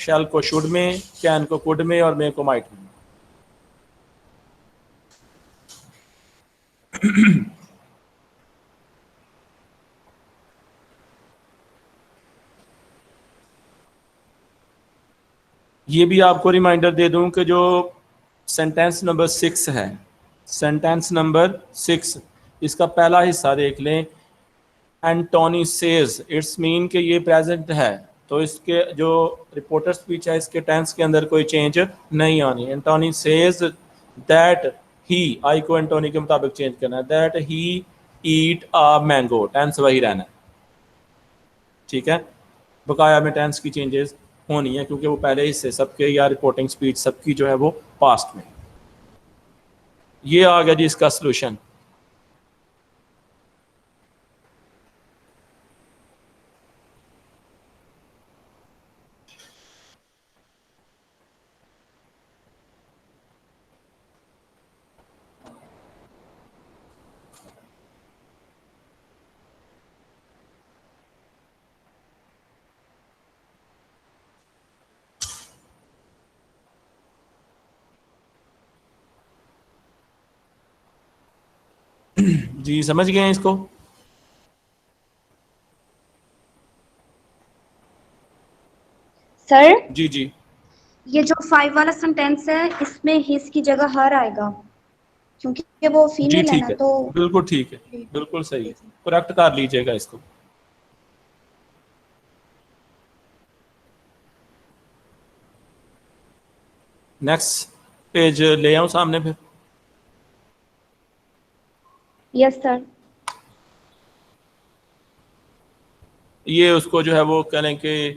Shell کو should میں, can کو کوڈ میں, اور مے کو مائٹ میں. یہ بھی آپ کو ریمائنڈر دے دوں کہ جو سینٹینس نمبر 6 ہے, سینٹینس نمبر 6, اس کا پہلا حصہ دیکھ لیں. اینٹونی سیز, اٹس مین کہ یہ پریزنٹ ہے, تو اس کے جو رپورٹر سپیچ ہے اس کے ٹینس کے اندر کوئی چینج نہیں آنی. Anthony says that he, I کو اینٹونی کے مطابق چینج کرنا ہے, that he eat a mango, tense وہی رہنا ہے. ٹھیک ہے, بقایا میں ٹینس کی چینجز ہونی ہے کیونکہ وہ پہلے حصے سب کے یا رپورٹنگ سپیچ سب کی جو ہے وہ پاسٹ میں. یہ آ گیا جی اس کا سلوشن. جی سمجھ گئے ہیں اس کو؟ سر جی جی, یہ جو 5 والا سینٹینس ہے اس میں ہز کی جگہ ہر آئے گا کیونکہ وہ جی فیمیل ہے نا, ٹھیک ہے, تو بالکل ٹھیک ہے, بالکل صحیح ہے, کریکٹ کر لیجئے گا اس کو. نیکسٹ پیج لے آؤں سامنے پھر. یس سر. یہ اس کو جو ہے وہ کہہ لیں کہ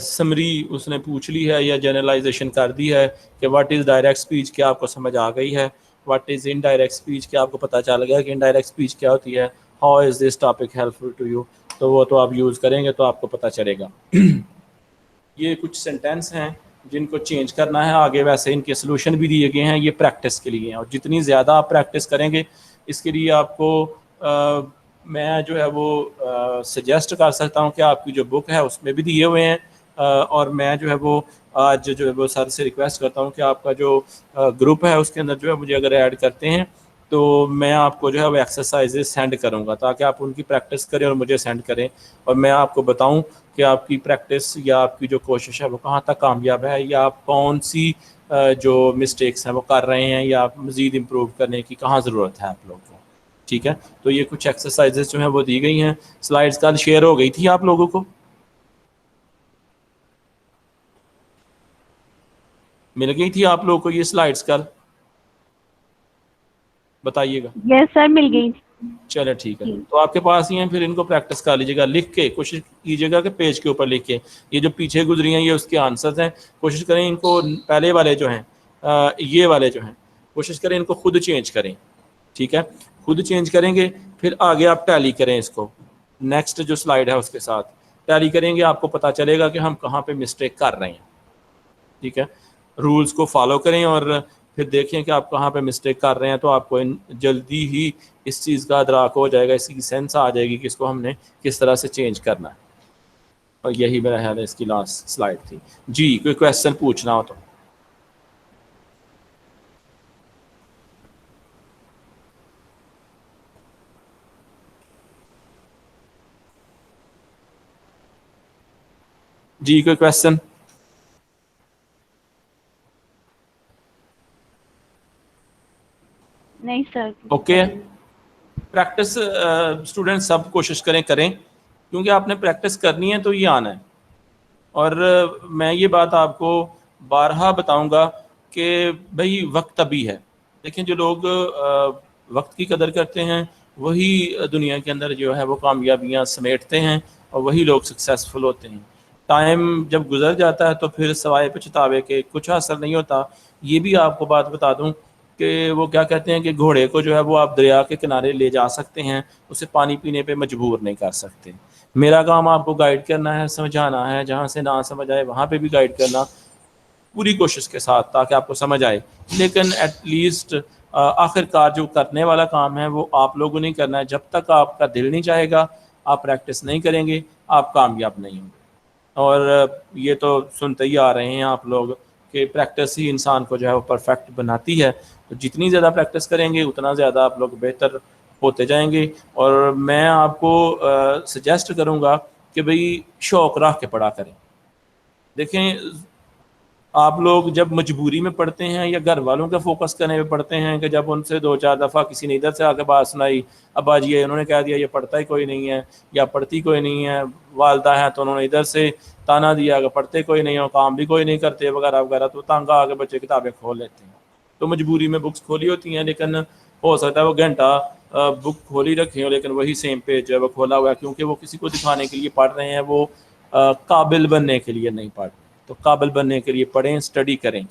سمری اس نے پوچھ لی ہے یا جنرلائزیشن کر دی ہے کہ واٹ از ڈائریکٹ اسپیچ, کیا آپ کو سمجھ آ گئی ہے. What is in direct speech, کیا آپ کو پتہ چل گیا کہ ان ڈائریکٹ اسپیچ کیا ہوتی ہے. How is this topic helpful to you, تو وہ تو آپ یوز کریں گے تو آپ کو پتہ چلے گا. یہ کچھ سینٹینس ہیں جن کو چینج کرنا ہے آگے, ویسے ان کے سلوشن بھی دیے گئے ہیں, یہ پریکٹس کے لیے ہیں, اور جتنی زیادہ آپ پریکٹس کریں گے اس کے لیے آپ کو میں جو ہے وہ سجیسٹ کر سکتا ہوں کہ آپ کی جو بک ہے اس میں بھی دیے ہوئے ہیں, اور میں جو ہے وہ آج جو ہے وہ سر سے ریکویسٹ کرتا ہوں کہ آپ کا جو گروپ ہے اس کے اندر جو ہے مجھے اگر ایڈ کرتے ہیں تو میں آپ کو جو ہے وہ ایکسرسائزز سینڈ کروں گا تاکہ آپ ان کی پریکٹس کریں اور مجھے سینڈ کریں, اور میں آپ کو بتاؤں کہ آپ کی پریکٹس یا آپ کی جو کوشش ہے وہ کہاں تک کامیاب ہے, یا آپ کون سی جو مسٹیکس ہیں وہ کر رہے ہیں, یا آپ مزید امپروو کرنے کی کہاں ضرورت ہے آپ لوگوں کو. ٹھیک ہے, تو یہ کچھ ایکسرسائزز جو ہیں وہ دی گئی ہیں. سلائڈز کل شیئر ہو گئی تھی آپ لوگوں کو, مل گئی تھی آپ لوگوں کو یہ سلائڈز کل, بتائیے گا. یس سر مل گئی. چلے ٹھیک ہے, تو آپ کے پاس ہی ہیں, پھر ان کو پریکٹس کر لیجیے گا, لکھ کے کوشش کیجیے گا کہ پیج کے اوپر لکھ کے. یہ جو پیچھے گزری ہیں یہ اس کے آنسرز ہیں, کوشش کریں ان کو پہلے والے جو ہیں یہ والے جو ہیں کوشش کریں ان کو خود چینج کریں. ٹھیک ہے, خود چینج کریں گے پھر آگے آپ ٹیلی کریں اس کو, نیکسٹ جو سلائڈ ہے اس کے ساتھ ٹیلی کریں گے, آپ کو پتہ چلے گا کہ ہم کہاں پہ مسٹیک کر رہے ہیں. ٹھیک ہے, رولز کو فالو کریں اور پھر دیکھیں کہ آپ کہاں پہ مسٹیک کر رہے ہیں, تو آپ کو جلدی ہی اس چیز کا ادراک ہو جائے گا, اس کی سینس آ جائے گی کہ اس کو ہم نے کس طرح سے چینج کرنا ہے. اور یہی میرا خیال ہے اس کی لاسٹ سلائڈ تھی. جی کوئی کویشچن پوچھنا ہو تو. جی کوئی کویشچن؟ نہیں سر. اوکے, پریکٹس اسٹوڈنٹ سب کوشش کریں کیونکہ آپ نے پریکٹس کرنی ہے تو یہ آنا ہے. اور میں یہ بات آپ کو بارہا بتاؤں گا کہ بھائی وقت ابھی ہے. دیکھیں جو لوگ وقت کی قدر کرتے ہیں وہی دنیا کے اندر جو ہے وہ کامیابیاں سمیٹتے ہیں, اور وہی لوگ سکسیزفل ہوتے ہیں. ٹائم جب گزر جاتا ہے تو پھر سوائے پچھتاوے کے کچھ حاصل نہیں ہوتا. یہ بھی آپ کو بات بتا دوں کہ وہ کیا کہتے ہیں کہ گھوڑے کو جو ہے وہ آپ دریا کے کنارے لے جا سکتے ہیں, اسے پانی پینے پہ مجبور نہیں کر سکتے. میرا کام آپ کو گائیڈ کرنا ہے, سمجھانا ہے, جہاں سے نہ سمجھ آئے وہاں پہ بھی گائیڈ کرنا پوری کوشش کے ساتھ تاکہ آپ کو سمجھ آئے. لیکن ایٹ لیسٹ آخر کار جو کرنے والا کام ہے وہ آپ لوگوں نے کرنا ہے. جب تک آپ کا دل نہیں چاہے گا, آپ پریکٹس نہیں کریں گے, آپ کامیاب نہیں ہوں گے. اور یہ تو سنتے ہی آ رہے ہیں آپ لوگ کہ پریکٹس ہی انسان کو جو ہے وہ پرفیکٹ بناتی ہے. تو جتنی زیادہ پریکٹس کریں گے اتنا زیادہ آپ لوگ بہتر ہوتے جائیں گے. اور میں آپ کو سجیسٹ کروں گا کہ بھئی شوق رکھ کے پڑھا کریں. دیکھیں آپ لوگ جب مجبوری میں پڑھتے ہیں یا گھر والوں کا فوکس کرنے میں پڑھتے ہیں کہ جب ان سے 2-4 دفعہ کسی نے ادھر سے آ کے بات سنائی, ابا جی انہوں نے کہہ دیا یہ پڑھتا ہی کوئی نہیں ہے یا پڑھتی کوئی نہیں ہے, والدہ ہیں تو انہوں نے ادھر سے تانا دیا کہ پڑھتے کوئی نہیں ہو, کام بھی کوئی نہیں کرتے وغیرہ وغیرہ, تو تنگ آ کے بچے کتابیں کھول لیتے ہیں. تو مجبوری میں بکس کھولی ہوتی ہیں, لیکن ہو سکتا ہے وہ گھنٹہ بک کھولی رکھی ہو لیکن وہی سیم پیج جو ہے وہ کھولا ہوا ہے, کیونکہ وہ کسی کو دکھانے کے لیے پڑھ رہے ہیں, وہ قابل بننے کے لیے نہیں پڑھ رہے. تو قابل بننے کے لیے پڑھیں, اسٹڈی کریں.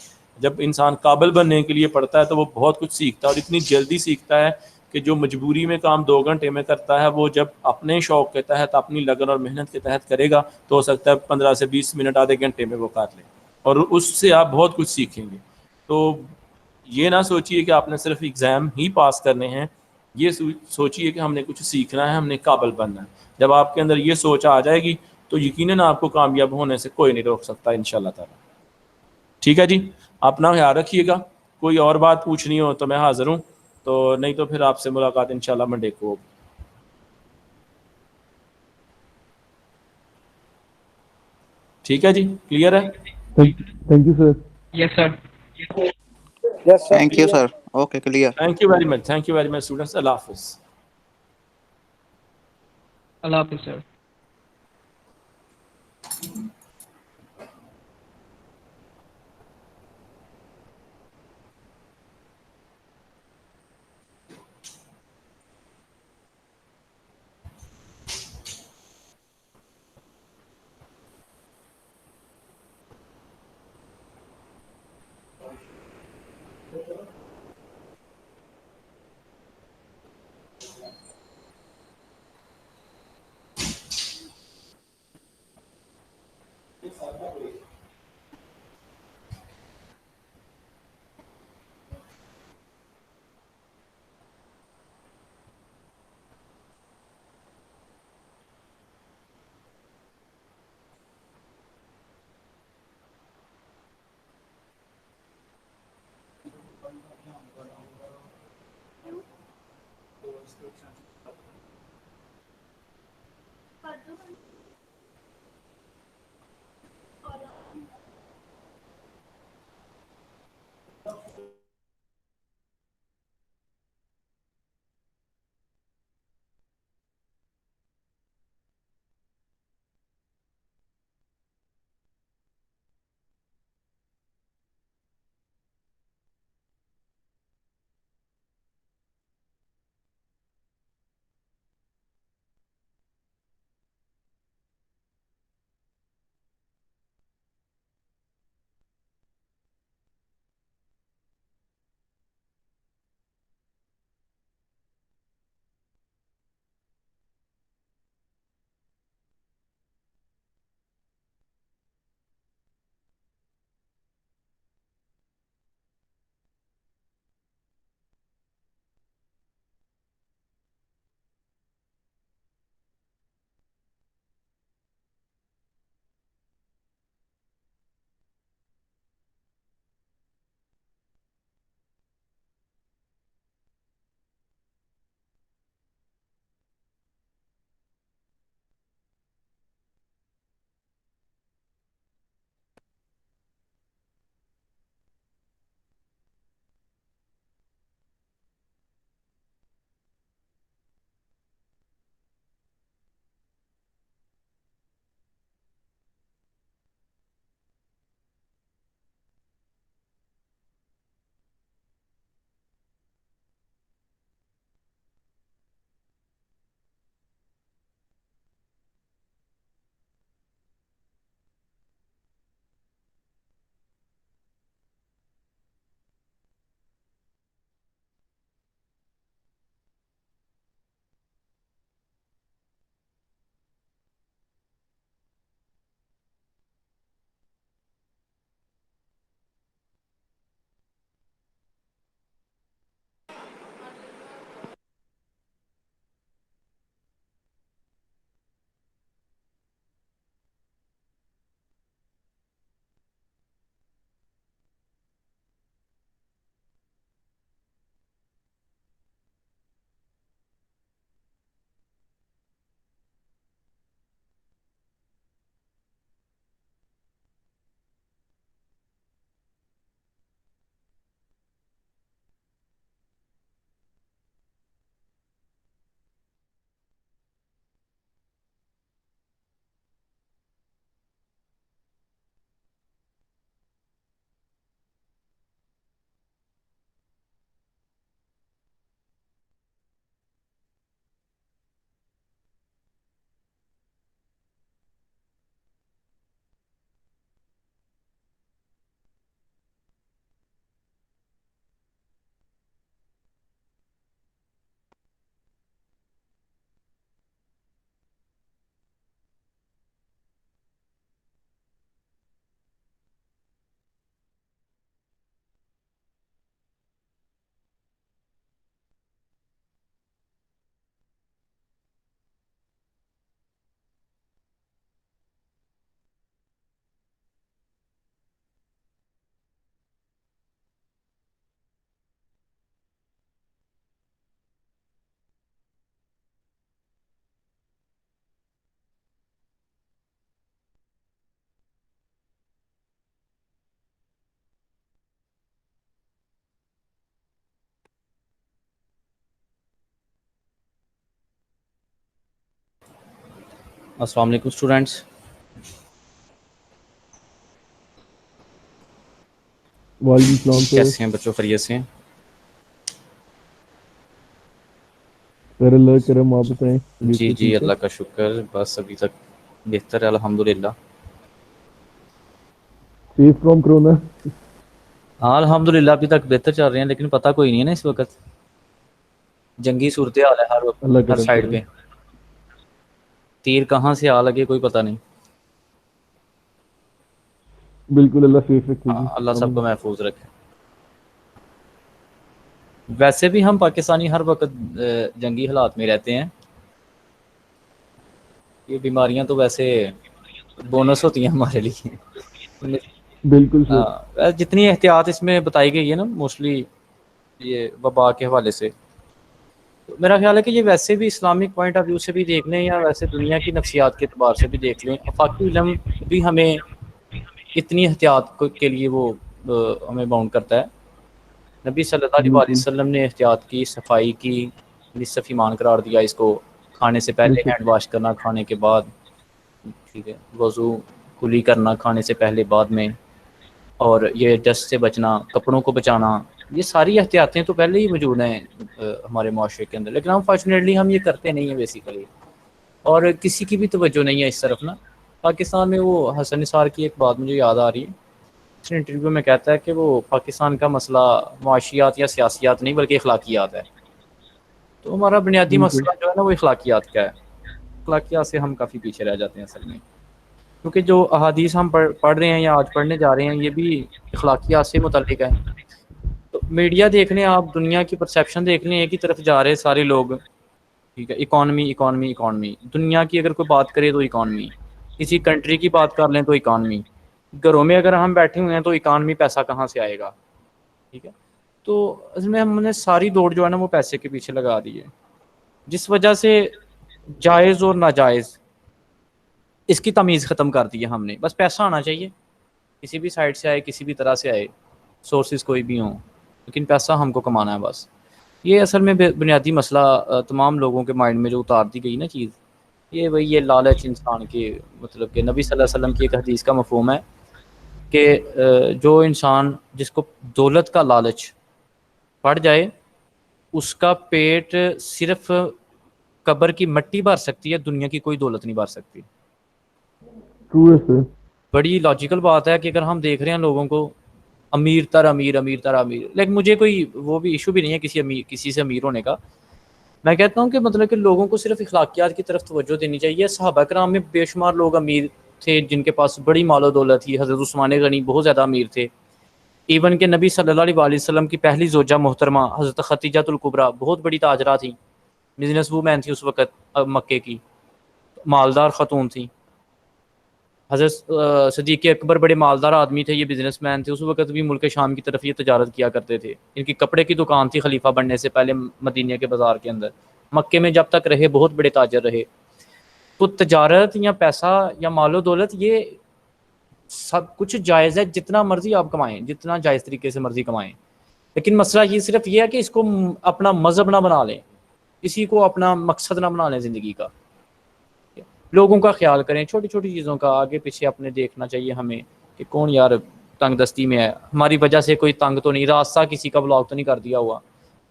جب انسان قابل بننے کے لیے پڑھتا ہے تو وہ بہت کچھ سیکھتا ہے, اور اتنی جلدی سیکھتا ہے کہ جو مجبوری میں کام 2 گھنٹے میں کرتا ہے وہ جب اپنے شوق کے تحت, اپنی لگن اور محنت کے تحت کرے گا تو ہو سکتا ہے 15 سے 20 منٹ آدھے گھنٹے میں وہ کر لیں, اور اس سے آپ بہت کچھ سیکھیں گے. تو یہ نہ سوچیے کہ آپ نے صرف ایگزام ہی پاس کرنے ہیں, یہ سوچیے کہ ہم نے کچھ سیکھنا ہے, ہم نے قابل بننا ہے. جب آپ کے اندر یہ سوچ آ جائے گی تو یقیناً آپ کو کامیاب ہونے سے کوئی نہیں روک سکتا انشاءاللہ تعالی. ٹھیک ہے جی, اپنا خیال رکھیے گا. کوئی اور بات پوچھنی ہو تو میں حاضر ہوں, تو نہیں تو پھر آپ سے ملاقات انشاءاللہ منڈے کو ہوگی. ٹھیک ہے جی, کلیئر ہے. Thank you, sir. Yes, sir. Yes, sir. Thank you, sir. Okay, clear. Thank you very much, thank you very much students. Allah حافظ. Allah Hafiz, sir. السلام علیکم اسٹوڈینٹس. وعلیکم السلام سر. کیسے ہیں بچوں؟ خیریت سے ہیں؟ سر اللہ کرم، آپ بتائیں. جی جی اللہ کا شکر، بس ابھی تک بہتر ہے الحمدللہ. Safe from corona. ہاں الحمدللہ ابھی تک بہتر چل رہے ہیں، لیکن پتہ کوئی نہیں ہے نا اس وقت. جنگی صورتحال ہے ہر وقت، اللہ ہر کرم سائڈ کرے. پہ. تیر کہاں سے آ لگے کوئی پتہ نہیں. بالکل اللہ سیف رکھے گی. اللہ سب کو محفوظ رکھے. ویسے بھی ہم پاکستانی ہر وقت جنگی حالات میں رہتے ہیں. یہ بیماریاں تو ویسے بونس ہوتی ہیں ہمارے لیے. بالکل سر. جتنی احتیاط اس میں بتائی گئی ہے نا موسٹلی یہ وبا کے حوالے سے، تو میرا خیال ہے کہ یہ ویسے بھی اسلامک پوائنٹ آف ویو سے بھی دیکھ لیں یا ویسے دنیا کی نفسیات کے اعتبار سے بھی دیکھ لیں، آفاقی علم بھی ہمیں اتنی احتیاط کے لیے وہ ہمیں باؤنڈ کرتا ہے. نبی صلی اللہ علیہ بالکل وسلم نے احتیاط کی، صفائی کی، نصف ایمان قرار دیا اس کو. کھانے سے پہلے بالکل. ہینڈ واش کرنا، کھانے کے بعد ٹھیک ہے، وضو کلی کرنا کھانے سے پہلے بعد میں، اور یہ ڈسٹ سے بچنا، کپڑوں کو بچانا، یہ ساری احتیاطیں تو پہلے ہی موجود ہیں ہمارے معاشرے کے اندر، لیکن انفارچونیٹلی ہم یہ کرتے نہیں ہیں بیسیکلی، اور کسی کی بھی توجہ نہیں ہے اس طرف نا. پاکستان میں وہ حسن نثار کی ایک بات مجھے یاد آ رہی ہے. اس نے انٹرویو میں کہتا ہے کہ وہ پاکستان کا مسئلہ معاشیات یا سیاسیات نہیں بلکہ اخلاقیات ہے. تو ہمارا بنیادی بالکل. مسئلہ جو ہے نا وہ اخلاقیات کا ہے. اخلاقیات سے ہم کافی پیچھے رہ جاتے ہیں اصل میں، کیونکہ جو احادیث ہم پڑھ رہے ہیں یا آج پڑھنے جا رہے ہیں یہ بھی اخلاقیات سے متعلق ہے. تو میڈیا دیکھ لیں آپ، دنیا کی پرسیپشن دیکھ لیں، ایک ہی طرف جا رہے سارے لوگ. ٹھیک ہے، اکانومی اکانومی اکانومی، دنیا کی اگر کوئی بات کرے تو اکانومی، کسی کنٹری کی بات کر لیں تو اکانومی. گھروں میں اگر ہم بیٹھے ہوئے ہیں تو اکانومی، پیسہ کہاں سے آئے گا. ٹھیک ہے، تو اس میں ہم نے ساری دوڑ جو ہے نا وہ پیسے کے پیچھے لگا دی ہے، جس وجہ سے جائز اور ناجائز اس کی تمیز ختم کر دی ہے ہم نے. بس پیسہ آنا چاہیے، کسی بھی سائڈ سے آئے، کسی بھی طرح سے آئے، سورسز کوئی بھی ہوں، لیکن پیسہ ہم کو کمانا ہے بس. یہ اصل میں بنیادی مسئلہ تمام لوگوں کے مائنڈ میں جو اتار دی گئی نا چیز، یہ وہی یہ لالچ انسان کے، مطلب کہ نبی صلی اللہ علیہ وسلم کی ایک حدیث کا مفہوم ہے کہ جو انسان جس کو دولت کا لالچ پڑ جائے اس کا پیٹ صرف قبر کی مٹی بھر سکتی ہے، دنیا کی کوئی دولت نہیں بھر سکتی. ٹرو ہے سر. بڑی لاجیکل بات ہے کہ اگر ہم دیکھ رہے ہیں لوگوں کو امیر تر امیر، امیر تر امیر، لیکن مجھے کوئی وہ بھی ایشو بھی نہیں ہے کسی سے امیر ہونے کا. میں کہتا ہوں کہ مطلب کہ لوگوں کو صرف اخلاقیات کی طرف توجہ دینی چاہیے. صحابہ کرام میں بے شمار لوگ امیر تھے جن کے پاس بڑی مال و دولت تھی. حضرت عثمان غنی بہت زیادہ امیر تھے. ایون کہ نبی صلی اللہ علیہ وسلم کی پہلی زوجہ محترمہ حضرت خدیجہ الکبریٰ بہت بڑی تاجرہ تھی، بزنس وومین تھی اس وقت مکے کی، مالدار خاتون تھی. حضرت صدیق اکبر بڑے مالدار آدمی تھے، یہ بزنس مین تھے، اس وقت بھی ملک شام کی طرف یہ تجارت کیا کرتے تھے. ان کی کپڑے کی دکان تھی خلیفہ بننے سے پہلے مدینہ کے بازار کے اندر. مکے میں جب تک رہے بہت بڑے تاجر رہے. تو تجارت یا پیسہ یا مال و دولت یہ سب کچھ جائز ہے، جتنا مرضی آپ کمائیں، جتنا جائز طریقے سے مرضی کمائیں، لیکن مسئلہ یہ صرف یہ ہے کہ اس کو اپنا مذہب نہ بنا لیں، کسی کو اپنا مقصد نہ بنا لیں زندگی کا. لوگوں کا خیال کریں، چھوٹی چھوٹی چیزوں کا آگے پیچھے اپنے دیکھنا چاہیے ہمیں کہ کون یار تنگ دستی میں ہے، ہماری وجہ سے کوئی تنگ تو نہیں، راستہ کسی کا بلاک تو نہیں کر دیا ہوا.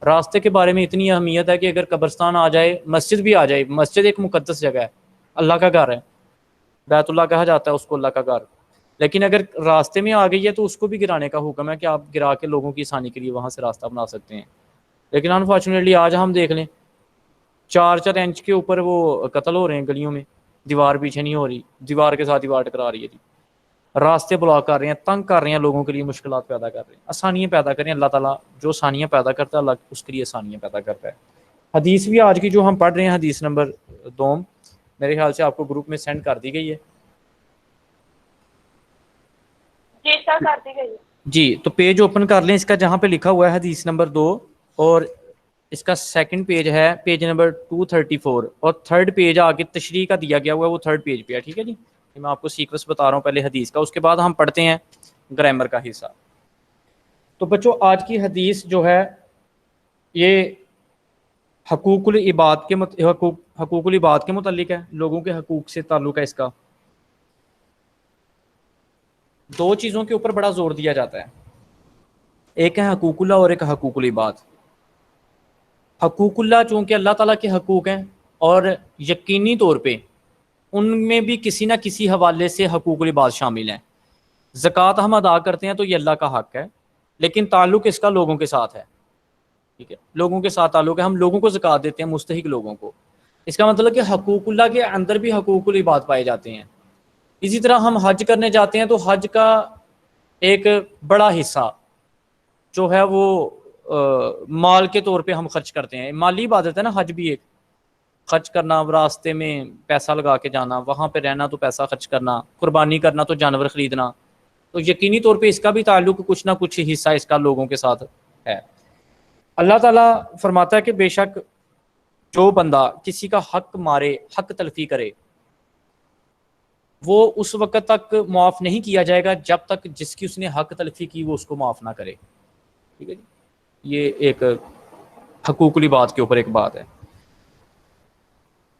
راستے کے بارے میں اتنی اہمیت ہے کہ اگر قبرستان آ جائے، مسجد بھی آ جائے، مسجد ایک مقدس جگہ ہے، اللہ کا گھر ہے، بیت اللہ کہا جاتا ہے اس کو، اللہ کا گھر. لیکن اگر راستے میں آ گئی ہے تو اس کو بھی گرانے کا حکم ہے کہ آپ گرا کے لوگوں کی آسانی کے لیے وہاں سے راستہ بنا سکتے ہیں. لیکن انفارچونیٹلی آج ہم دیکھ لیں 4 انچ کے اوپر وہ قتل ہو رہے ہیں گلیوں میں، دیوار پیچھے نہیں ہو رہی، دیوار کے ساتھ دیوار ٹکرا رہی ہے جی. راستے بلاک کر رہے ہیں، تنگ کر رہے ہیں لوگوں کے لیے، مشکلات پیدا کر رہے ہیں. آسانیاں پیدا کریں، اللہ تعالیٰ جو آسانیاں پیدا کرتا ہے اللہ اس کے لیے آسانیاں پیدا کرتا ہے. حدیث بھی آج کی جو ہم پڑھ رہے ہیں حدیث نمبر 2 میرے خیال سے آپ کو گروپ میں سینڈ کر دی گئی ہے. جی سر کر دی گئی. جی تو پیج اوپن کر لیں اس کا، جہاں پہ لکھا ہوا ہے حدیث نمبر 2، اور اس کا سیکنڈ پیج ہے پیج نمبر 234، اور تھرڈ پیج آگے تشریح کا دیا گیا ہوا ہے وہ تھرڈ پیج پہ ہے. ٹھیک ہے جی، میں آپ کو سیکوینس بتا رہا ہوں پہلے حدیث کا، اس کے بعد ہم پڑھتے ہیں گرامر کا حصہ. تو بچوں آج کی حدیث جو ہے یہ حقوق العباد کے متعلق ہے، لوگوں کے حقوق سے تعلق ہے اس کا. دو چیزوں کے اوپر بڑا زور دیا جاتا ہے، ایک ہے حقوق اللہ اور ایک حقوق العباد. حقوق اللہ چونکہ اللہ تعالیٰ کے حقوق ہیں اور یقینی طور پہ ان میں بھی کسی نہ کسی حوالے سے حقوق العباد شامل ہیں. زکوٰۃ ہم ادا کرتے ہیں تو یہ اللہ کا حق ہے، لیکن تعلق اس کا لوگوں کے ساتھ ہے. ٹھیک ہے، لوگوں کے ساتھ تعلق ہے، ہم لوگوں کو زکوٰۃ دیتے ہیں، مستحق لوگوں کو. اس کا مطلب کہ حقوق اللہ کے اندر بھی حقوق العباد پائے جاتے ہیں. اسی طرح ہم حج کرنے جاتے ہیں تو حج کا ایک بڑا حصہ جو ہے وہ مال کے طور پہ ہم خرچ کرتے ہیں. مالی عبادت ہے نا حج بھی، ایک خرچ کرنا، راستے میں پیسہ لگا کے جانا، وہاں پہ رہنا تو پیسہ خرچ کرنا، قربانی کرنا تو جانور خریدنا. تو یقینی طور پہ اس کا بھی تعلق کچھ نہ کچھ حصہ اس کا لوگوں کے ساتھ ہے. اللہ تعالیٰ فرماتا ہے کہ بے شک جو بندہ کسی کا حق مارے، حق تلفی کرے، وہ اس وقت تک معاف نہیں کیا جائے گا جب تک جس کی اس نے حق تلفی کی وہ اس کو معاف نہ کرے. ٹھیک ہے جی، یہ ایک حقوق العباد کے اوپر ایک بات ہے.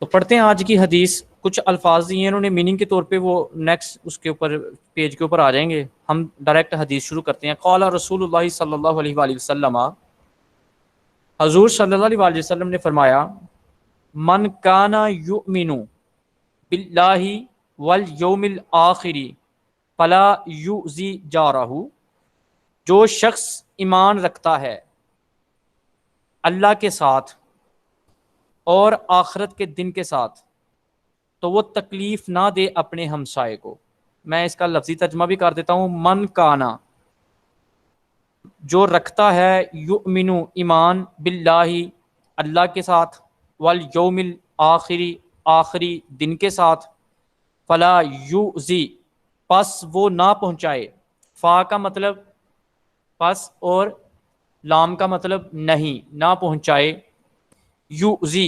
تو پڑھتے ہیں آج کی حدیث. کچھ الفاظ دیے ہیں انہوں نے میننگ کے طور پہ، وہ نیکسٹ اس کے اوپر پیج کے اوپر آ جائیں گے. ہم ڈائریکٹ حدیث شروع کرتے ہیں. قال رسول اللہ صلی اللہ علیہ وآلہ وسلم، حضور صلی اللہ علیہ وآلہ وسلم نے فرمایا، من کان یؤمن باللہ والیوم الآخر فلا یؤذی جارہ، جو شخص ایمان رکھتا ہے اللہ کے ساتھ اور آخرت کے دن کے ساتھ تو وہ تکلیف نہ دے اپنے ہمسائے کو. میں اس کا لفظی ترجمہ بھی کر دیتا ہوں. من کانا، جو رکھتا ہے، یؤمن ایمان، باللہ اللہ کے ساتھ، والیوم الآخری آخری دن کے ساتھ، فلا یؤذی پس وہ نہ پہنچائے. فا کا مطلب پس اور لام کا مطلب نہیں، نہ پہنچائے. یؤذی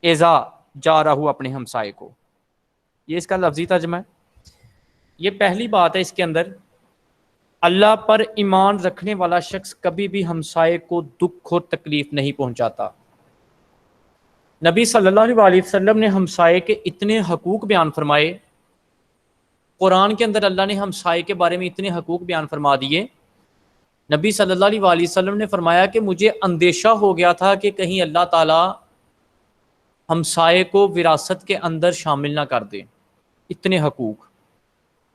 ایذا جا رہو اپنے ہمسائے کو. یہ اس کا لفظی ترجمہ ہے. یہ پہلی بات ہے اس کے اندر، اللہ پر ایمان رکھنے والا شخص کبھی بھی ہمسائے کو دکھ اور تکلیف نہیں پہنچاتا. نبی صلی اللہ علیہ وسلم نے ہمسائے کے اتنے حقوق بیان فرمائے. قرآن کے اندر اللہ نے ہمسائے کے بارے میں اتنے حقوق بیان فرما دیے. نبی صلی اللہ علیہ وسلم نے فرمایا کہ مجھے اندیشہ ہو گیا تھا کہ کہیں اللہ تعالیٰ ہمسائے کو وراثت کے اندر شامل نہ کر دے. اتنے حقوق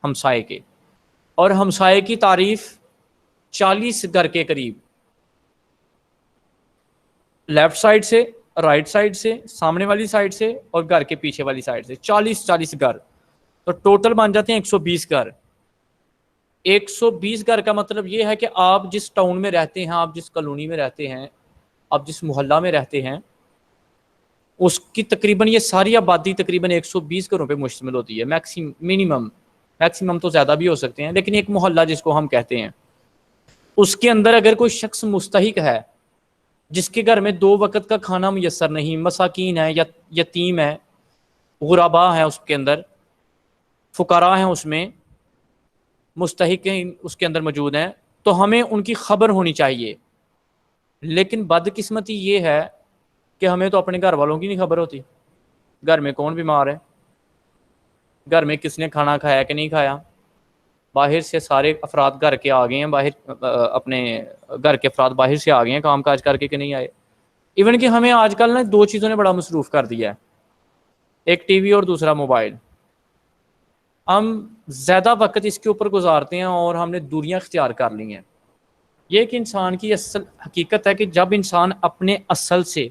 ہمسائے کے. اور ہمسائے کی تعریف 40 گھر کے قریب، لیفٹ سائڈ سے، رائٹ سائڈ سے، سامنے والی سائڈ سے اور گھر کے پیچھے والی سائڈ سے 40 گھر. تو ٹوٹل بن جاتے ہیں 120 گھر. 120 گھر کا مطلب یہ ہے کہ آپ جس ٹاؤن میں رہتے ہیں، آپ جس کالونی میں رہتے ہیں، آپ جس محلہ میں رہتے ہیں، اس کی تقریباً یہ ساری آبادی تقریباً 120 گھروں پہ مشتمل ہوتی ہے. میکسیمم تو زیادہ بھی ہو سکتے ہیں، لیکن ایک محلہ جس کو ہم کہتے ہیں، اس کے اندر اگر کوئی شخص مستحق ہے جس کے گھر میں 2 وقت کا کھانا میسر نہیں، مساکین ہے یا یتیم ہے، غربا ہیں اس کے اندر، فقراء ہیں اس میں، مستحق اس کے اندر موجود ہیں، تو ہمیں ان کی خبر ہونی چاہیے. لیکن بدقسمتی یہ ہے کہ ہمیں تو اپنے گھر والوں کی نہیں خبر ہوتی. گھر میں کون بیمار ہے، گھر میں کس نے کھانا کھایا کہ نہیں کھایا. باہر سے سارے افراد گھر کے آ گئے ہیں، باہر اپنے گھر کے افراد باہر سے آ گئے ہیں کام کاج کر کے کہ نہیں آئے. ایون کہ ہمیں آج کل نا 2 چیزوں نے بڑا مصروف کر دیا ہے، ایک ٹی وی اور دوسرا موبائل. ہم زیادہ وقت اس کے اوپر گزارتے ہیں اور ہم نے دوریاں اختیار کر لی ہیں. یہ ایک انسان کی اصل حقیقت ہے کہ جب انسان اپنے اصل سے،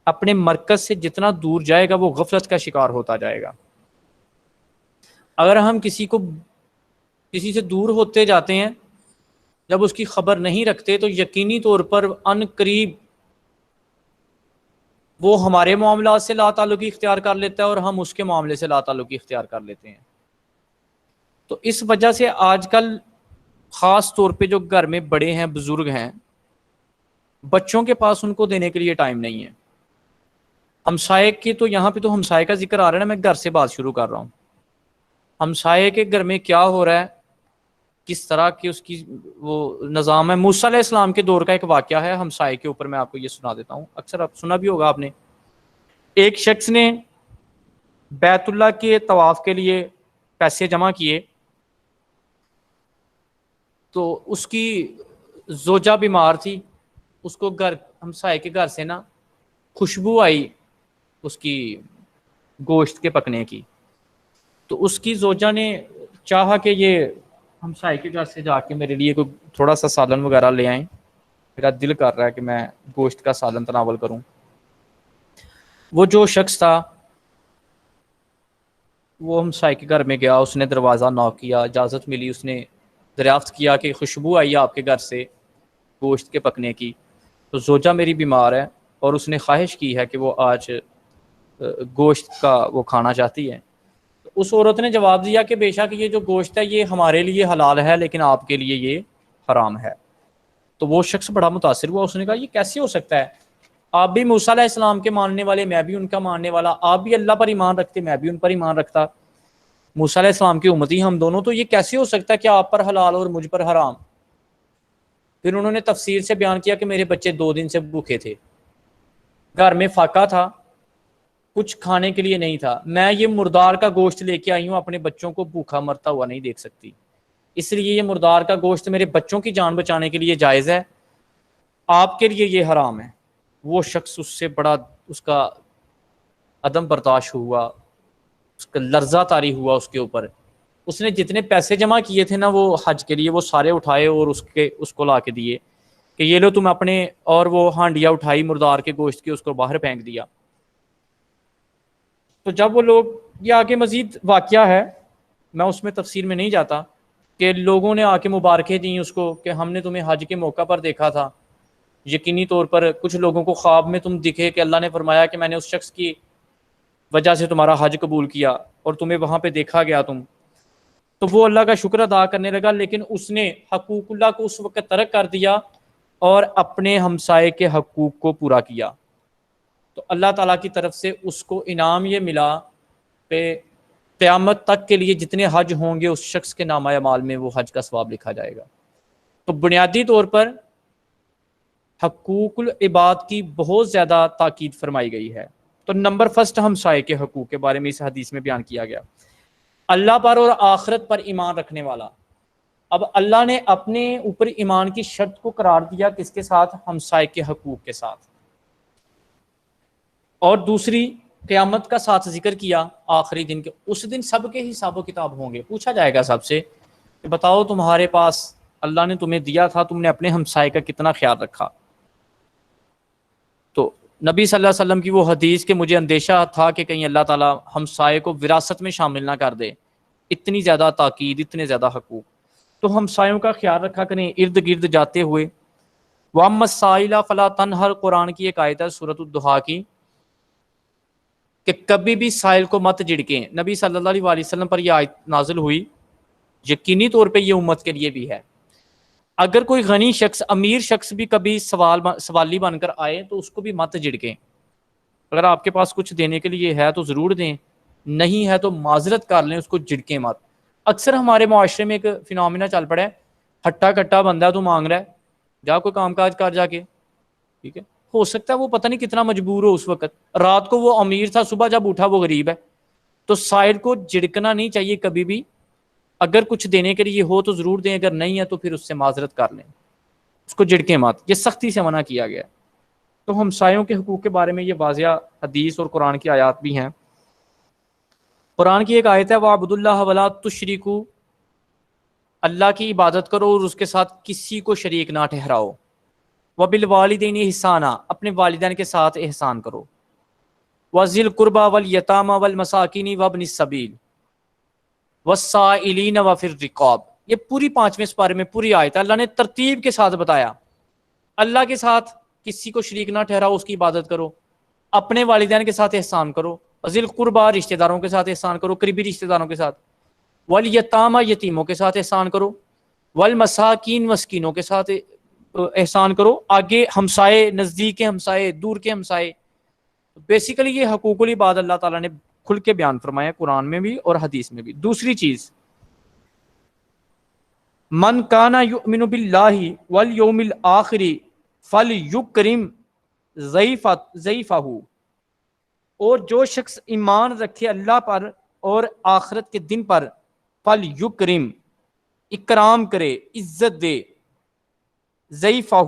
اپنے مرکز سے جتنا دور جائے گا وہ غفلت کا شکار ہوتا جائے گا. اگر ہم کسی سے دور ہوتے جاتے ہیں، جب اس کی خبر نہیں رکھتے، تو یقینی طور پر ان قریب وہ ہمارے معاملات سے لا تعلقی اختیار کر لیتا ہے اور ہم اس کے معاملے سے لا تعلقی اختیار کر لیتے ہیں. تو اس وجہ سے آج کل خاص طور پہ جو گھر میں بڑے ہیں، بزرگ ہیں، بچوں کے پاس ان کو دینے کے لیے ٹائم نہیں ہے. ہمسائے کے تو یہاں پہ تو ہمسائے کا ذکر آ رہا ہے نا، میں گھر سے بات شروع کر رہا ہوں. ہمسائے کے گھر میں کیا ہو رہا ہے، کس طرح کی اس کی وہ نظام ہے. موسیٰ علیہ السلام کے دور کا ایک واقعہ ہے ہمسائے کے اوپر, میں آپ کو یہ سنا دیتا ہوں, اکثر آپ سنا بھی ہوگا آپ نے. ایک شخص نے بیت اللہ کے طواف کے لیے پیسے جمع کیے, تو اس کی زوجہ بیمار تھی, اس کو گھر ہمسائے کے گھر سے نا خوشبو آئی اس کی گوشت کے پکنے کی. تو اس کی زوجہ نے چاہا کہ یہ ہمسائے کے گھر سے جا کے میرے لیے کوئی تھوڑا سا سالن وغیرہ لے آئیں, میرا دل کر رہا ہے کہ میں گوشت کا سالن تناول کروں. وہ جو شخص تھا وہ ہمسائے کے گھر میں گیا, اس نے دروازہ ناک کیا, اجازت ملی, اس نے دریافت کیا کہ خوشبو آئی آپ کے گھر سے گوشت کے پکنے کی, تو زوجہ میری بیمار ہے اور اس نے خواہش کی ہے کہ وہ آج گوشت کا وہ کھانا چاہتی ہے. اس عورت نے جواب دیا کہ بے شک یہ جو گوشت ہے یہ ہمارے لیے حلال ہے لیکن آپ کے لیے یہ حرام ہے. تو وہ شخص بڑا متاثر ہوا, اس نے کہا یہ کیسے ہو سکتا ہے, آپ بھی موسیٰ علیہ السلام کے ماننے والے, میں بھی ان کا ماننے والا, آپ بھی اللہ پر ایمان رکھتے, میں بھی ان پر ایمان رکھتا, موسیٰ علیہ السلام کی امتی ہم دونوں, تو یہ کیسے ہو سکتا ہے کہ آپ پر حلال اور مجھ پر حرام. پھر انہوں نے تفسیر سے بیان کیا کہ میرے بچے 2 دن سے بھوکے تھے, گھر میں فاقہ تھا, کچھ کھانے کے لیے نہیں تھا, میں یہ مردار کا گوشت لے کے آئی ہوں, اپنے بچوں کو بھوکا مرتا ہوا نہیں دیکھ سکتی, اس لیے یہ مردار کا گوشت میرے بچوں کی جان بچانے کے لیے جائز ہے, آپ کے لیے یہ حرام ہے. وہ شخص اس سے بڑا اس کا عدم برداشت ہوا, اس کا لرزہ طاری ہوا اس کے اوپر. اس نے جتنے پیسے جمع کیے تھے نا وہ حج کے لیے, وہ سارے اٹھائے اور اس کو لا کے دیے کہ یہ لو تم اپنے, اور وہ ہانڈیاں اٹھائی مردار کے گوشت کی, اس کو باہر پھینک دیا. تو جب وہ لوگ, یہ آگے مزید واقعہ ہے, میں اس میں تفصیل میں نہیں جاتا, کہ لوگوں نے آ کے مبارکیں دیں اس کو کہ ہم نے تمہیں حج کے موقع پر دیکھا تھا, یقینی طور پر کچھ لوگوں کو خواب میں تم دکھے کہ اللہ نے فرمایا کہ میں نے اس شخص کی وجہ سے تمہارا حج قبول کیا اور تمہیں وہاں پہ دیکھا گیا تم. تو وہ اللہ کا شکر ادا کرنے لگا, لیکن اس نے حقوق اللہ کو اس وقت ترک کر دیا اور اپنے ہمسائے کے حقوق کو پورا کیا. تو اللہ تعالیٰ کی طرف سے اس کو انعام یہ ملا کہ قیامت تک کے لیے جتنے حج ہوں گے اس شخص کے نامہ اعمال میں وہ حج کا ثواب لکھا جائے گا. تو بنیادی طور پر حقوق العباد کی بہت زیادہ تاکید فرمائی گئی ہے. تو نمبر فرسٹ ہمسائے کے حقوق کے بارے میں اس حدیث میں بیان کیا گیا. اللہ پر اور آخرت پر ایمان رکھنے والا, اب اللہ نے اپنے اوپر ایمان کی شرط کو قرار دیا کس کے ساتھ, ہمسائے کے حقوق کے ساتھ, اور دوسری قیامت کا ساتھ ذکر کیا آخری دن کے. اس دن سب کے حساب و کتاب ہوں گے, پوچھا جائے گا سب سے کہ بتاؤ تمہارے پاس اللہ نے تمہیں دیا تھا, تم نے اپنے ہمسائے کا کتنا خیال رکھا. تو نبی صلی اللہ علیہ وسلم کی وہ حدیث کہ مجھے اندیشہ تھا کہ کہیں اللہ تعالیٰ ہمسائے کو وراثت میں شامل نہ کر دے, اتنی زیادہ تاکید, اتنے زیادہ حقوق. تو ہمسایوں کا خیال رکھا کریں ارد گرد جاتے ہوئے. وَأَمَّا السَّائِلَ فَلَا تَنْهَرْ, قرآن کی ایک آیت ہے سورۃ الضحیٰ کی, کہ کبھی بھی سائل کو مت جھڑکیں. نبی صلی اللہ علیہ وسلم پر یہ آیت نازل ہوئی, یقینی طور پہ یہ امت کے لیے بھی ہے. اگر کوئی غنی شخص, امیر شخص بھی کبھی سوالی بن کر آئے تو اس کو بھی مت جھڑکیں. اگر آپ کے پاس کچھ دینے کے لیے ہے تو ضرور دیں, نہیں ہے تو معذرت کر لیں, اس کو جھڑکیں مت. اکثر ہمارے معاشرے میں ایک فینومینا چل پڑا ہے, ہٹا کٹا بندہ تو مانگ رہا ہے, جا کوئی کام کاج کر جا کے, ٹھیک ہے. ہو سکتا ہے وہ پتہ نہیں کتنا مجبور ہو اس وقت, رات کو وہ امیر تھا, صبح جب اٹھا وہ غریب ہے. تو سائل کو جھڑکنا نہیں چاہیے کبھی بھی. اگر کچھ دینے کے لیے ہو تو ضرور دیں, اگر نہیں ہے تو پھر اس سے معذرت کر لیں, اس کو جھڑکیں مت. یہ سختی سے منع کیا گیا. تو ہمسایوں کے حقوق کے بارے میں یہ واضح حدیث اور قرآن کی آیات بھی ہیں. قرآن کی ایک آیت ہے وَاعْبُدُوا اللَّهَ وَلَا تُشْرِكُوا, اللہ کی عبادت کرو اور اس کے ساتھ کسی کو شریک نہ ٹھہراؤ. وَبِالْوَالِدَيْنِ إِحْسَانًا, اپنے والدین کے ساتھ احسان کرو. وَذِي الْقُرْبَى وَالْيَتَامَى وَالْمَسَاكِينِ وَابْنِ السَّبِيلِ وَالسَّائِلِينَ وَفِي الرِّقَابِ. یہ پوری 5ویں سپارے میں پوری آیت ہے, اللہ نے ترتیب کے ساتھ بتایا. اللہ کے ساتھ کسی کو شریک نہ ٹھہراؤ, اس کی عبادت کرو, اپنے والدین کے ساتھ احسان کرو, ذی القربیٰ رشتہ داروں کے ساتھ احسان کرو, قریبی رشتہ داروں کے ساتھ, والیتامى یتیموں کے ساتھ احسان کرو, والمساکین مسکینوں کے ساتھ احسان کرو. آگے ہمسائے, نزدیک کے ہمسائے, دور کے ہمسائے. بیسیکلی یہ حقوق العباد اللہ تعالیٰ نے کھل کے بیان فرمایا قرآن میں بھی اور حدیث میں بھی. دوسری چیز, من کانا یؤمن باللہ والیوم الآخر فلیکرم ضیفہ، اور جو شخص ایمان رکھے اللہ پر اور آخرت کے دن پر، فلیکرم اکرام کرے، عزت دے، ضیفہ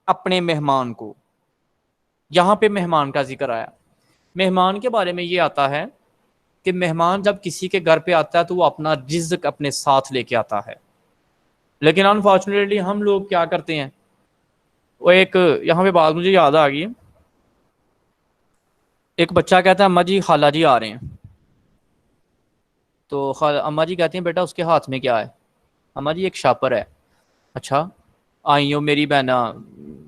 اپنے مہمان کو۔ یہاں پہ مہمان کا ذکر آیا۔ مہمان کے بارے میں یہ آتا ہے کہ مہمان جب کسی کے گھر پہ آتا ہے تو وہ اپنا رزق اپنے ساتھ لے کے آتا ہے، لیکن انفارچونیٹلی ہم لوگ کیا کرتے ہیں، وہ ایک یہاں پہ بات مجھے یاد آ گئی، ایک بچہ کہتا ہے اماں جی خالہ جی آ رہے ہیں، تو اماں جی کہتے ہیں بیٹا اس کے ہاتھ میں کیا ہے؟ اماں جی ایک شاپر ہے۔ اچھا آئی ہو میری بہنا،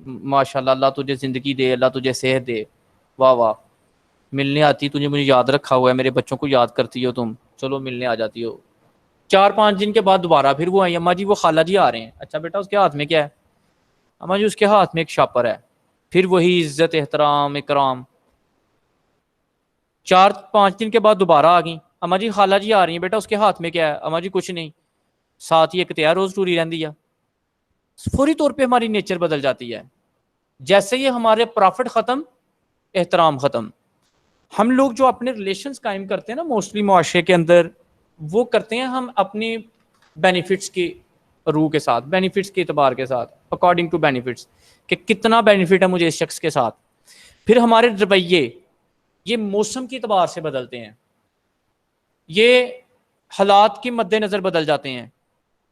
ماشاء اللہ، اللہ تجھے زندگی دے، اللہ تجھے صحت دے، واہ واہ، ملنے آتی تجھے، مجھے یاد رکھا ہوا ہے، میرے بچوں کو یاد کرتی ہو تم، چلو ملنے آ جاتی ہو۔ 4-5 دن کے بعد دوبارہ پھر وہ آئی، اماں جی وہ خالہ جی آ رہے ہیں۔ اچھا بیٹا اس کے ہاتھ میں کیا ہے؟ اماں جی اس کے ہاتھ میں ایک شاپر ہے۔ پھر وہی عزت احترام اکرام۔ 4-5 دن کے بعد دوبارہ آ گئیں، اماں جی خالہ جی آ رہی ہیں، بیٹا اس کے ہاتھ میں کیا ہے؟ اماں جی کچھ نہیں، ساتھ ہی ایک تیار روز ٹوری رہندی ہے۔ فوری طور پہ ہماری نیچر بدل جاتی ہے، جیسے یہ ہمارے پرافٹ ختم، احترام ختم۔ ہم لوگ جو اپنے ریلیشنز قائم کرتے ہیں نا موسٹلی معاشرے کے اندر، وہ کرتے ہیں ہم اپنے بینیفٹس کی روح کے ساتھ، بینیفٹس کے اعتبار کے ساتھ، اکارڈنگ ٹو بینیفٹس، کہ کتنا بینیفٹ ہے مجھے اس شخص کے ساتھ۔ پھر ہمارے رویے یہ موسم کے اعتبار سے بدلتے ہیں، یہ حالات کے مد نظر بدل جاتے ہیں۔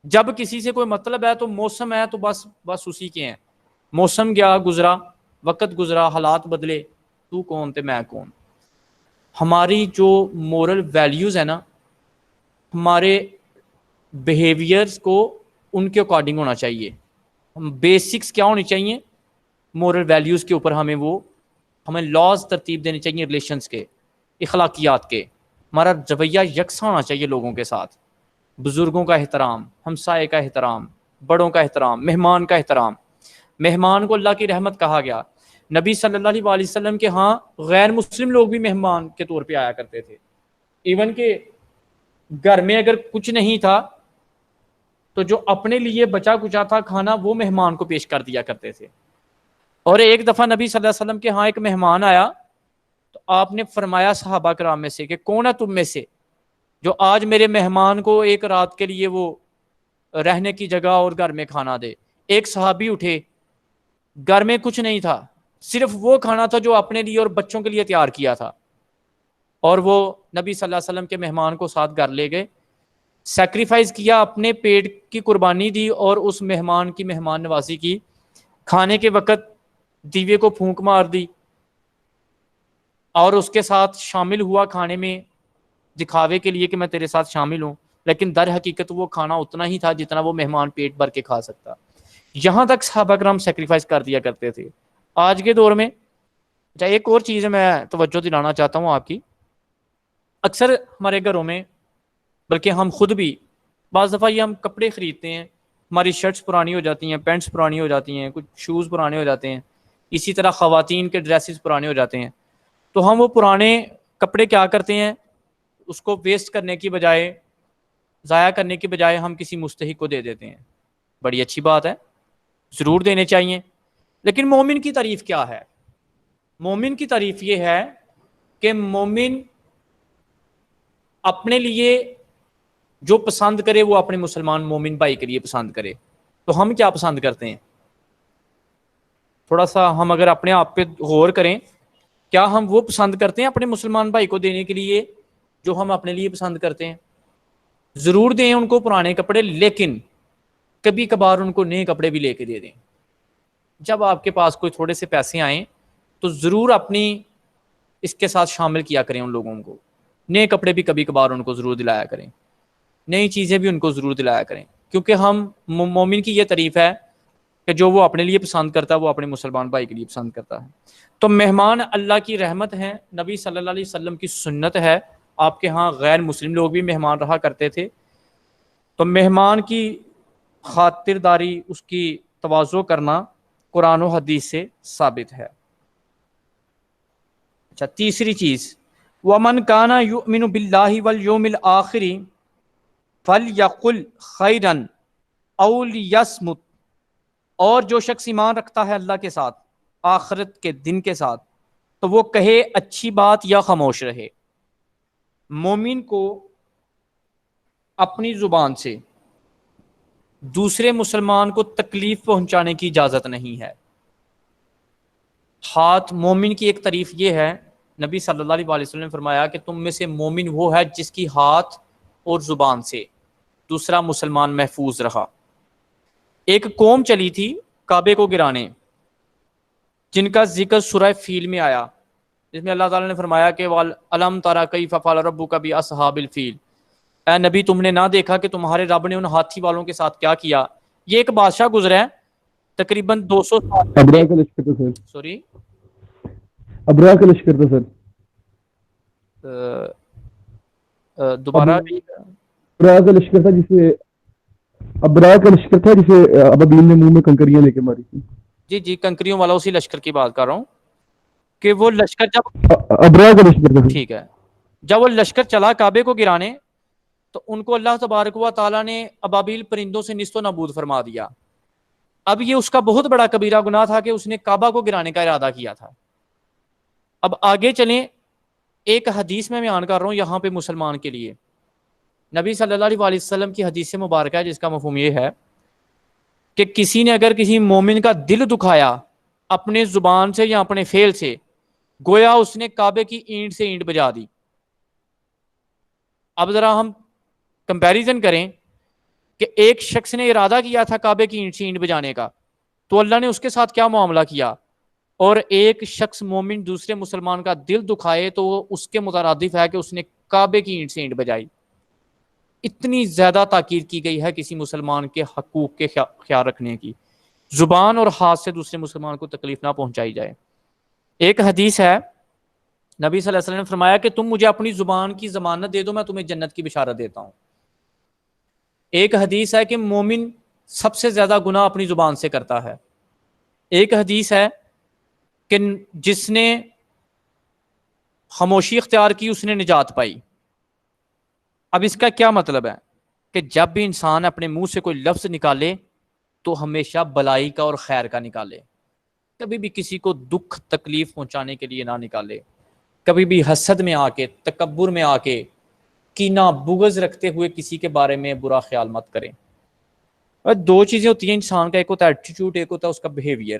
جب کسی سے کوئی مطلب ہے تو موسم ہے تو بس اسی کے ہیں، موسم گیا گزرا، وقت گزرا، حالات بدلے، تو کون تے میں کون۔ ہماری جو مورل ویلیوز ہے نا، ہمارے بیہیویئرز کو ان کے اکارڈنگ ہونا چاہیے۔ بیسکس کیا ہونی چاہیے؟ مورل ویلیوز کے اوپر ہمیں لاز ترتیب دینے چاہیے، ریلیشنز کے، اخلاقیات کے۔ ہمارا رویہ یکساں ہونا چاہیے لوگوں کے ساتھ، بزرگوں کا احترام، ہمسائے کا احترام، بڑوں کا احترام، مہمان کا احترام۔ مہمان کو اللہ کی رحمت کہا گیا۔ نبی صلی اللہ علیہ وسلم کے ہاں غیر مسلم لوگ بھی مہمان کے طور پہ آیا کرتے تھے، ایون کہ گھر میں اگر کچھ نہیں تھا تو جو اپنے لیے بچا کچا تھا کھانا وہ مہمان کو پیش کر دیا کرتے تھے۔ اور ایک دفعہ نبی صلی اللہ علیہ وسلم کے ہاں ایک مہمان آیا تو آپ نے فرمایا صحابہ کرام میں سے کہ کون ہے تم میں سے جو آج میرے مہمان کو ایک رات کے لیے وہ رہنے کی جگہ اور گھر میں کھانا دے۔ ایک صحابی اٹھے، گھر میں کچھ نہیں تھا، صرف وہ کھانا تھا جو اپنے لیے اور بچوں کے لیے تیار کیا تھا، اور وہ نبی صلی اللہ علیہ وسلم کے مہمان کو ساتھ گھر لے گئے، سیکریفائز کیا، اپنے پیٹ کی قربانی دی اور اس مہمان کی مہمان نوازی کی۔ کھانے کے وقت دیوے کو پھونک مار دی اور اس کے ساتھ شامل ہوا کھانے میں، دکھاوے کے لیے کہ میں تیرے ساتھ شامل ہوں، لیکن در حقیقت وہ کھانا اتنا ہی تھا جتنا وہ مہمان پیٹ بھر کے کھا سکتا۔ یہاں تک صحابہ کرام سیکریفائز کر دیا کرتے تھے۔ آج کے دور میں ایک اور چیز میں توجہ دلانا چاہتا ہوں آپ کی، اکثر ہمارے گھروں میں، بلکہ ہم خود بھی بعض دفعہ یہ ہم کپڑے خریدتے ہیں، ہماری شرٹس پرانی ہو جاتی ہیں، پینٹس پرانی ہو جاتی ہیں، کچھ شوز پرانے ہو جاتے ہیں، اسی طرح خواتین کے ڈریسز پرانے ہو جاتے ہیں، تو ہم وہ پرانے کپڑے کیا کرتے ہیں، اس کو ویسٹ کرنے کی بجائے، ضائع کرنے کی بجائے ہم کسی مستحق کو دے دیتے ہیں۔ بڑی اچھی بات ہے، ضرور دینے چاہیے، لیکن مومن کی تعریف کیا ہے؟ مومن کی تعریف یہ ہے کہ مومن اپنے لیے جو پسند کرے وہ اپنے مسلمان مومن بھائی کے لیے پسند کرے۔ تو ہم کیا پسند کرتے ہیں؟ تھوڑا سا ہم اگر اپنے آپ پہ غور کریں، کیا ہم وہ پسند کرتے ہیں اپنے مسلمان بھائی کو دینے کے لیے جو ہم اپنے لیے پسند کرتے ہیں؟ ضرور دیں ان کو پرانے کپڑے، لیکن کبھی کبھار ان کو نئے کپڑے بھی لے کے دے دیں۔ جب آپ کے پاس کوئی تھوڑے سے پیسے آئیں تو ضرور اپنی اس کے ساتھ شامل کیا کریں ان لوگوں کو، نئے کپڑے بھی کبھی کبھار ان کو ضرور دلایا کریں، نئی چیزیں بھی ان کو ضرور دلایا کریں، کیونکہ ہم مومن کی یہ تعریف ہے کہ جو وہ اپنے لیے پسند کرتا ہے وہ اپنے مسلمان بھائی کے لیے پسند کرتا ہے۔ تو مہمان اللہ کی رحمت ہیں، نبی صلی اللہ علیہ وسلم کی سنت ہے۔ آپ کے ہاں غیر مسلم لوگ بھی مہمان رہا کرتے تھے، تو مہمان کی خاطرداری، اس کی تواضع کرنا قرآن و حدیث سے ثابت ہے۔ اچھا، تیسری چیز، وَمَنْ كَانَ يُؤْمِنُ بِاللَّهِ وَالْيَوْمِ الْآخِرِ فَلْيَقُلْ خَيْرًا او لیصمت، اور جو شخص ایمان رکھتا ہے اللہ کے ساتھ، آخرت کے دن کے ساتھ، تو وہ کہے اچھی بات یا خاموش رہے۔ مومن کو اپنی زبان سے دوسرے مسلمان کو تکلیف پہنچانے کی اجازت نہیں ہے۔ ہاتھ مومن کی ایک تعریف یہ ہے، نبی صلی اللہ علیہ وسلم نے فرمایا کہ تم میں سے مومن وہ ہے جس کی ہاتھ اور زبان سے دوسرا مسلمان محفوظ رہا۔ ایک قوم چلی تھی کعبے کو گرانے، جن کا ذکر سورہ فیل میں آیا، جس میں اللہ تعالیٰ نے فرمایا کہ وَأَلَمْ تَرَ كَيْفَ فَعَلَ رَبُّكَ بِأَصْحَابِ الْفِيلِ، اے نبی تم نے نہ دیکھا کہ تمہارے رب نے ان ہاتھی والوں کے ساتھ کیا کیا۔ یہ ایک بادشاہ گزرا ہے تقریباً 200 سال ابرا کا لشکر تھا سر، سوری ابرا کا لشکر تھا سر، دوبارہ ابرا کا لشکر تھا جسے ابرا کا لشکر تھا جسے ابابیل نے منہ میں کنکریاں لے کے ماری تھی۔ جی جی کنکریوں والا اسی لشکر کی بات کر رہا ہوں کہ وہ لشکر جب ابرا کا لشکر تھا۔ ٹھیک ہے، جب وہ لشکر چلا کعبے کو گرانے تو ان کو اللہ تبارک و تعالیٰ نے ابابیل پرندوں سے نیست و نابود فرما دیا۔ اب یہ اس کا بہت بڑا کبیرہ گناہ تھا کہ اس نے کعبہ کو گرانے کا ارادہ کیا تھا۔ اب آگے چلیں، ایک حدیث میں بیان کر رہا ہوں یہاں پہ مسلمان کے لیے، نبی صلی اللہ علیہ وسلم کی حدیث مبارکہ ہے جس کا مفہوم یہ ہے کہ کسی نے اگر کسی مومن کا دل دکھایا اپنے زبان سے یا اپنے فعل سے، گویا اس نے کعبے کی اینٹ سے اینٹ بجا دی۔ اب ذرا ہم کمپیریزن کریں کہ ایک شخص نے ارادہ کیا تھا کعبے کی اینٹ سے اینٹ بجانے کا، تو اللہ نے اس کے ساتھ کیا معاملہ کیا، اور ایک شخص مومن دوسرے مسلمان کا دل دکھائے تو وہ اس کے مترادف ہے کہ اس نے کعبے کی اینٹ سے اینٹ بجائی۔ اتنی زیادہ تاکید کی گئی ہے کسی مسلمان کے حقوق کے خیال رکھنے کی، زبان اور ہاتھ سے دوسرے مسلمان کو تکلیف نہ پہنچائی جائے۔ ایک حدیث ہے، نبی صلی اللہ علیہ وسلم نے فرمایا کہ تم مجھے اپنی زبان کی ضمانت دے دو، میں تمہیں جنت کی بشارت دیتا ہوں۔ ایک حدیث ہے کہ مومن سب سے زیادہ گناہ اپنی زبان سے کرتا ہے۔ ایک حدیث ہے کہ جس نے خاموشی اختیار کی اس نے نجات پائی۔ اب اس کا کیا مطلب ہے کہ جب بھی انسان اپنے منہ سے کوئی لفظ نکالے تو ہمیشہ بلائی کا اور خیر کا نکالے، کبھی بھی کسی کو دکھ تکلیف پہنچانے کے لیے نہ نکالے، کبھی بھی حسد میں آ کے تکبر میں آ کے کینہ بغض رکھتے ہوئے کسی کے بارے میں برا خیال مت کریں۔ اور دو چیزیں ہوتی ہیں انسان کا، ایک ہوتا ہے ایٹیٹیوڈ، ایک ہوتا ہے اس کا بیہیویئر۔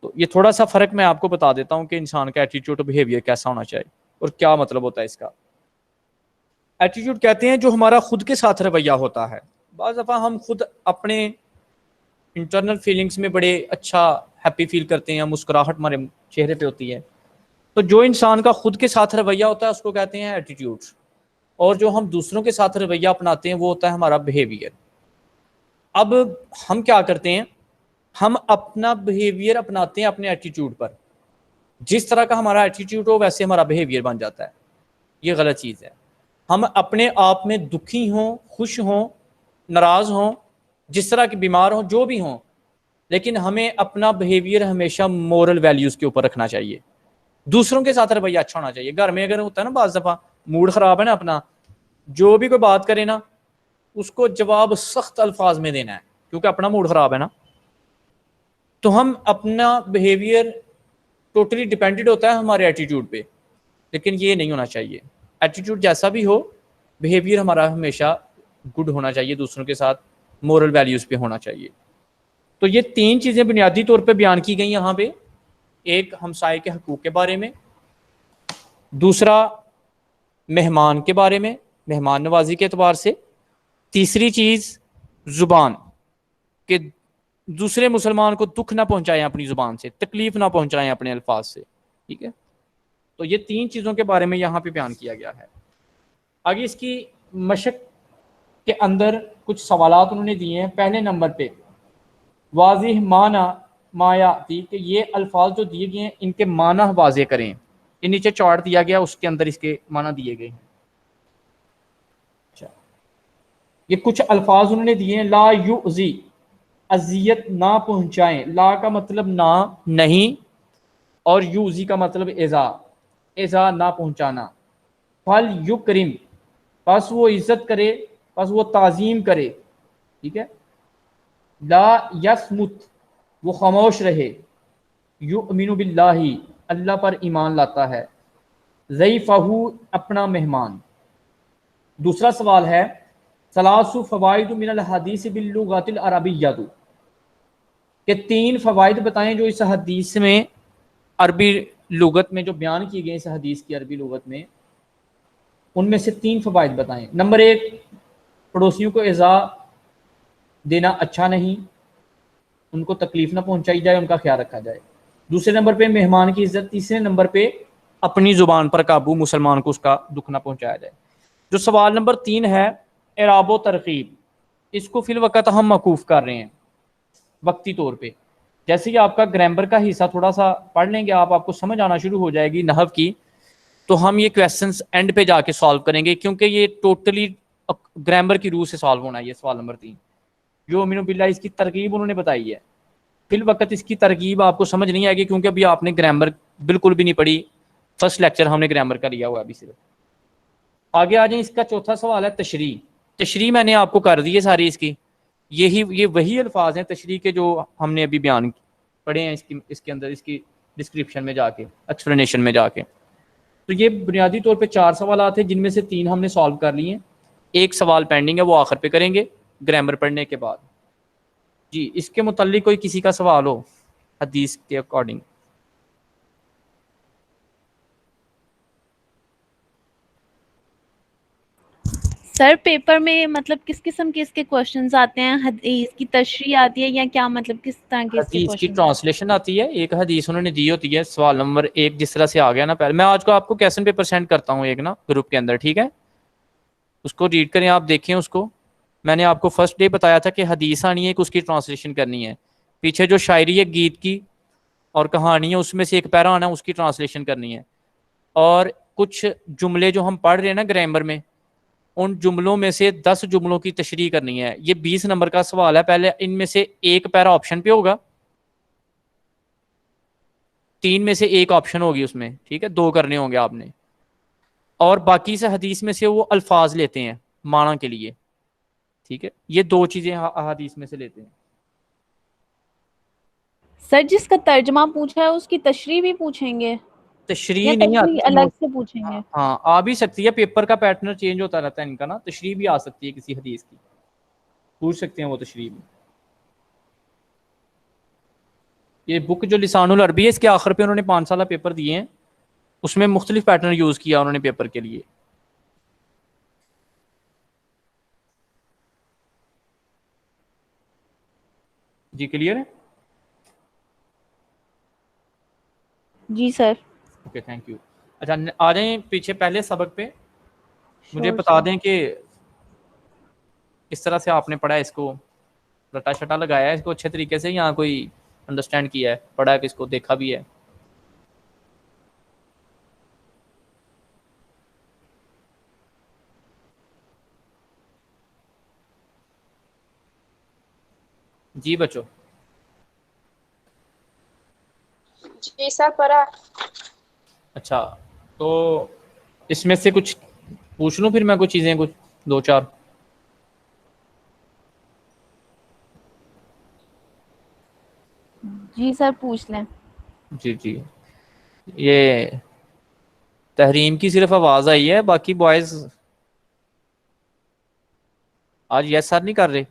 تو یہ تھوڑا سا فرق میں آپ کو بتا دیتا ہوں کہ انسان کا ایٹیٹیوڈ اور بیہیویئر کیسا ہونا چاہیے اور کیا مطلب ہوتا ہے اس کا۔ ایٹیٹیوڈ کہتے ہیں جو ہمارا خود کے ساتھ رویہ ہوتا ہے۔ بعض دفعہ ہم خود اپنے انٹرنل فیلنگز میں بڑے اچھا ہیپی فیل کرتے ہیں، مسکراہٹ ہمارے چہرے پہ ہوتی ہے، تو جو انسان کا خود کے ساتھ رویہ ہوتا ہے اس کو کہتے ہیں ایٹیٹیوڈ، اور جو ہم دوسروں کے ساتھ رویہ اپناتے ہیں وہ ہوتا ہے ہمارا بیہیویئر۔ اب ہم کیا کرتے ہیں، ہم اپنا بیہیویئر اپناتے ہیں اپنے ایٹیٹیوڈ پر، جس طرح کا ہمارا ایٹیٹیوڈ ہو ویسے ہمارا بیہیویئر بن جاتا ہے۔ یہ غلط چیز ہے۔ ہم اپنے آپ میں دکھی ہوں، خوش ہوں، ناراض ہوں، جس طرح کے بیمار ہوں، جو بھی ہوں، لیکن ہمیں اپنا بیہیویئر ہمیشہ مورل ویلیوز کے اوپر رکھنا چاہیے۔ دوسروں کے ساتھ رویہ اچھا ہونا چاہیے۔ گھر میں اگر ہوتا ہے نا بعض دفعہ موڈ خراب ہے نا اپنا، جو بھی کوئی بات کرے نا اس کو جواب سخت الفاظ میں دینا ہے کیونکہ اپنا موڈ خراب ہے نا، تو ہم اپنا بیہیویئر ٹوٹلی ڈیپینڈنٹ ہوتا ہے ہمارے ایٹیٹیوڈ پہ، لیکن یہ نہیں ہونا چاہیے۔ ایٹیٹیوڈ جیسا بھی ہو، بیہیویئر ہمارا ہمیشہ گڈ ہونا چاہیے، دوسروں کے ساتھ مورل ویلیوز پہ ہونا چاہیے۔ تو یہ تین چیزیں بنیادی طور پہ بیان کی گئی یہاں پہ، ایک ہمسائے کے حقوق کے بارے میں، دوسرا مہمان کے بارے میں، مہمان نوازی کے اعتبار سے، تیسری چیز زبان، کہ دوسرے مسلمان کو دکھ نہ پہنچائیں اپنی زبان سے، تکلیف نہ پہنچائیں اپنے الفاظ سے، ٹھیک ہے۔ تو یہ تین چیزوں کے بارے میں یہاں پہ بیان کیا گیا ہے۔ آگے اس کی مشق کے اندر کچھ سوالات انہوں نے دیے ہیں۔ پہلے نمبر پہ واضح معنی ما یاتی، کہ یہ الفاظ جو دیے گئے ہیں ان کے معنی واضح کریں۔ یہ نیچے چارٹ دیا گیا، اس کے اندر اس کے معنی دیے گئے ہیں۔ اچھا، یہ کچھ الفاظ انہوں نے دیے ہیں۔ لا یؤذی، اذیت نہ پہنچائیں، لا کا مطلب نہ، نہیں، اور یؤذی کا مطلب ایذا، ایذا نہ پہنچانا۔ فل یکرم، پس وہ عزت کرے، پس وہ تعظیم کرے، ٹھیک ہے۔ لا یسمت وہ خاموش رہے، یؤمن باللہ اللہ پر ایمان لاتا ہے، ضیفہ اپنا مہمان۔ دوسرا سوال ہے ثلاث فوائد من الحدیث باللغۃ العربیہ، کہ 3 فوائد بتائیں جو اس حدیث میں عربی لغت میں جو بیان کی گئی اس حدیث کی عربی لغت میں، ان میں سے 3 فوائد بتائیں۔ نمبر 1، پڑوسیوں کو ایذا دینا اچھا نہیں، ان کو تکلیف نہ پہنچائی جائے، ان کا خیال رکھا جائے۔ دوسرے نمبر پہ مہمان کی عزت، تیسرے نمبر پہ اپنی زبان پر قابو، مسلمان کو اس کا دکھ نہ پہنچایا جائے۔ جو سوال نمبر 3 ہے اعراب و ترغیب، اس کو فی الوقت ہم موقوف کر رہے ہیں وقتی طور پہ۔ جیسے کہ آپ کا گرامر کا حصہ تھوڑا سا پڑھ لیں گے آپ کو سمجھ آنا شروع ہو جائے گی نحو کی، تو ہم یہ کویسچنس اینڈ پہ جا کے سالو کریں گے، کیونکہ یہ ٹوٹلی گرامر کی روح سے سالو ہونا ہے۔ یہ سوال نمبر 3 جو امین باللہ اس کی ترغیب انہوں نے بتائی ہے، فی الوقت اس کی ترغیب آپ کو سمجھ نہیں آئے گی، کیونکہ ابھی آپ نے گرامر بالکل بھی نہیں پڑھی، فرسٹ لیکچر ہم نے گرامر کا لیا ہوا ابھی صرف۔ آگے آ جائیں، اس کا چوتھا سوال ہے تشریح۔ تشریح میں نے آپ کو کر دی ہے ساری اس کی، یہ وہی الفاظ ہیں تشریح کے جو ہم نے ابھی بیان پڑھے ہیں اس کے اندر، اس کی ڈسکرپشن میں جا کے، ایکسپلینیشن میں جا کے۔ تو یہ بنیادی طور پہ 4 سوالات ہیں، جن میں سے 3 ہم نے سالو کر لیے ہیں، ایک سوال پینڈنگ ہے، وہ آخر پہ کریں گے گرامر پڑھنے کے بعد۔ جی اس کے متعلق کوئی کسی کا سوال ہو حدیث کے اکارڈنگ؟ سر پیپر میں مطلب کس قسم کے اس کے کوشچنز آتے ہیں؟ حدیث کی تشریح آتی ہے یا کیا، مطلب کس طرح کے اس کے حدیث کی کوشچنز؟ ٹرانسلیشن آتی ہے، ایک حدیث انہوں نے دی ہوتی ہے، سوال نمبر 1 جس طرح سے آ گیا نا پہلے، میں آج کو آپ کو کویسچن پیپر سینڈ کرتا ہوں ایک نا گروپ کے اندر، ٹھیک ہے؟ اس کو ریڈ کریں، آپ دیکھیں اس کو۔ میں نے آپ کو فرسٹ ڈے بتایا تھا کہ حدیث آنی ہے کہ اس کی ٹرانسلیشن کرنی ہے، پیچھے جو شاعری ہے گیت کی اور کہانی ہے اس میں سے ایک پیرا آنا ہے، اس کی ٹرانسلیشن کرنی ہے، اور کچھ جملے جو ہم پڑھ رہے ہیں نا گرامر میں، ان جملوں میں سے 10 جملوں کی تشریح کرنی ہے۔ یہ 20 نمبر کا سوال ہے، پہلے ان میں سے ایک پیرا آپشن پہ ہوگا، 3 میں سے ایک آپشن ہوگی اس میں، ٹھیک ہے؟ 2 کرنے ہوں گے آپ نے، اور باقی سے حدیث میں سے وہ الفاظ لیتے ہیں معنی کے لیے، ٹھیک ہے؟ یہ 2 چیزیں حدیث میں سے لیتے ہیں۔ سر جس کا ترجمہ پوچھا ہے اس کی تشریح بھی پوچھیں گے یا تشریح نہیں تشریح آتی، الگ سے پوچھیں گے؟ ہاں آ بھی سکتی ہے، پیپر کا پیٹرن چینج ہوتا رہتا ہے ان کا نا، تشریح بھی آ سکتی ہے کسی حدیث کی، پوچھ سکتے ہیں وہ تشریح بھی۔ یہ بک جو لسان العربی ہے، اس کے آخر پہ انہوں نے 5 سالہ پیپر دیے ہیں، اس میں مختلف پیٹرن یوز کیا انہوں نے پیپر کے لیے۔ جی کلیئر ہے؟ جی سر۔ Okay thank you. اچھا آ جائیں پیچھے پہلے سبق پہ، مجھے Sure, بتا sir. دیں کہ کس طرح سے آپ نے پڑھا ہے، اس کو رٹا شٹا لگایا ہے اس کو اچھے طریقے سے، یا کوئی انڈرسٹینڈ کیا ہے، پڑھا ہے کہ اس کو دیکھا بھی ہے؟ جی بچوں، جی سر پڑھا۔ اچھا تو اس میں سے کچھ پوچھ لوں پھر میں، کچھ چیزیں کچھ 2-4؟ جی سر پوچھ لیں۔ جی جی، یہ تحریم کی صرف آواز آئی ہے، باقی بوائز آج یس سر نہیں کر رہے؟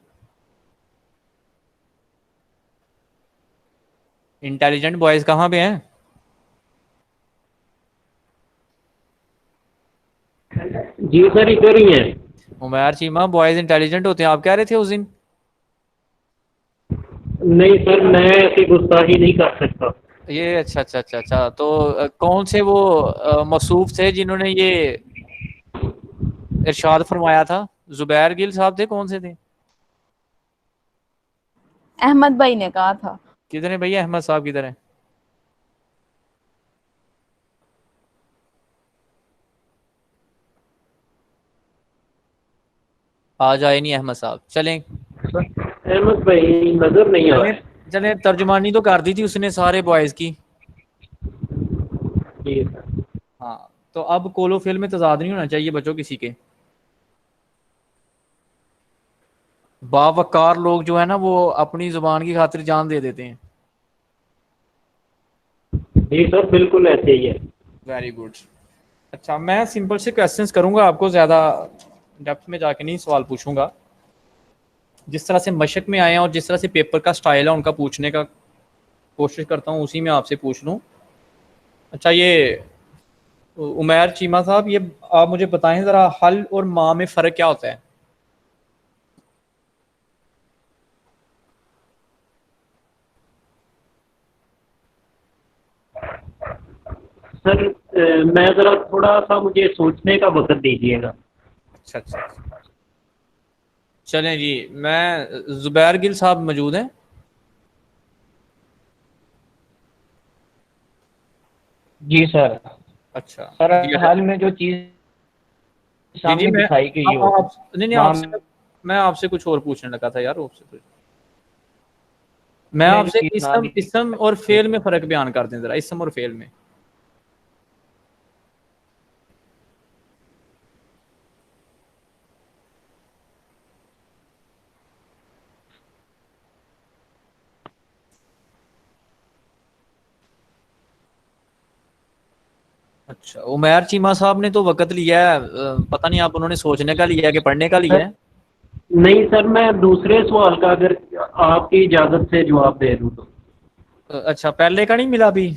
انٹیلیجنٹ بوائز کہاں پہ ہیں؟ جی سر ادھر ہی ہیں۔ عمیر چیمہ بوائز انٹیلیجنٹ ہوتے ہیں، آپ کہہ رہے تھے اس دن۔ نہیں سر میں ایسی گستاخی نہیں کر سکتا۔ یہ اچھا، تو کون سے وہ موصوف تھے جنہوں نے یہ ارشاد فرمایا تھا؟ زبیر گل صاحب تھے، کون سے تھے؟ احمد بھائی نے کہا تھا۔ کدھر ہیں بھیا احمد صاحب، کدھر ہیں؟ آج آئے نہیں احمد صاحب، چلیں احمد بھائی نظر نہیں آ رہے۔ چلیں ترجمانی تو کر دی تھی اس نے سارے بوائز کی۔ جی سر۔ ہاں تو اب کولو فیل میں تضاد نہیں ہونا چاہیے بچوں کسی کے۔ باوقار لوگ جو ہے نا وہ اپنی زبان کی خاطر جان دے دیتے ہیں. جی سر بالکل ایسے ہی ہے. Very good. اچھا میں سمپل سے کویسچنس کروں گا، آپ کو زیادہ ڈیپتھ میں جا کے نہیں سوال پوچھوں گا. جس طرح سے مشق میں آئے ہیں اور جس طرح سے پیپر کا سٹائل ہے ان کا پوچھنے کا کوشش کرتا ہوں اسی میں آپ سے پوچھ لوں. اچھا یہ عمیر چیمہ صاحب، یہ آپ مجھے بتائیں ذرا حل اور ماں میں فرق کیا ہوتا ہے؟ سر میں ذرا تھوڑا سا مجھے سوچنے کا وقت دیجیے گا. اچھا اچھا چلیں جی. میں زبیر گل صاحب موجود ہیں؟ جی سر. اچھا سر جی حال میں جو چیز سامنے میں دکھائی گئی ہو نہیں آپ سے میں آپ سے کچھ اور پوچھنے لگا تھا یار. میں آپ سے اسم اور فعل میں فرق بیان کر دیں ذرا، اسم اور فعل میں. اچھا عمیر چیمہ صاحب نے تو وقت لیا ہے، پتہ نہیں آپ انہوں نے سوچنے کا لیا ہے کہ پڑھنے کا لیا ہے. نہیں سر میں دوسرے سوال کا اگر آپ کی اجازت سے جواب دے دوں تو. اچھا پہلے کا نہیں ملا ابھی؟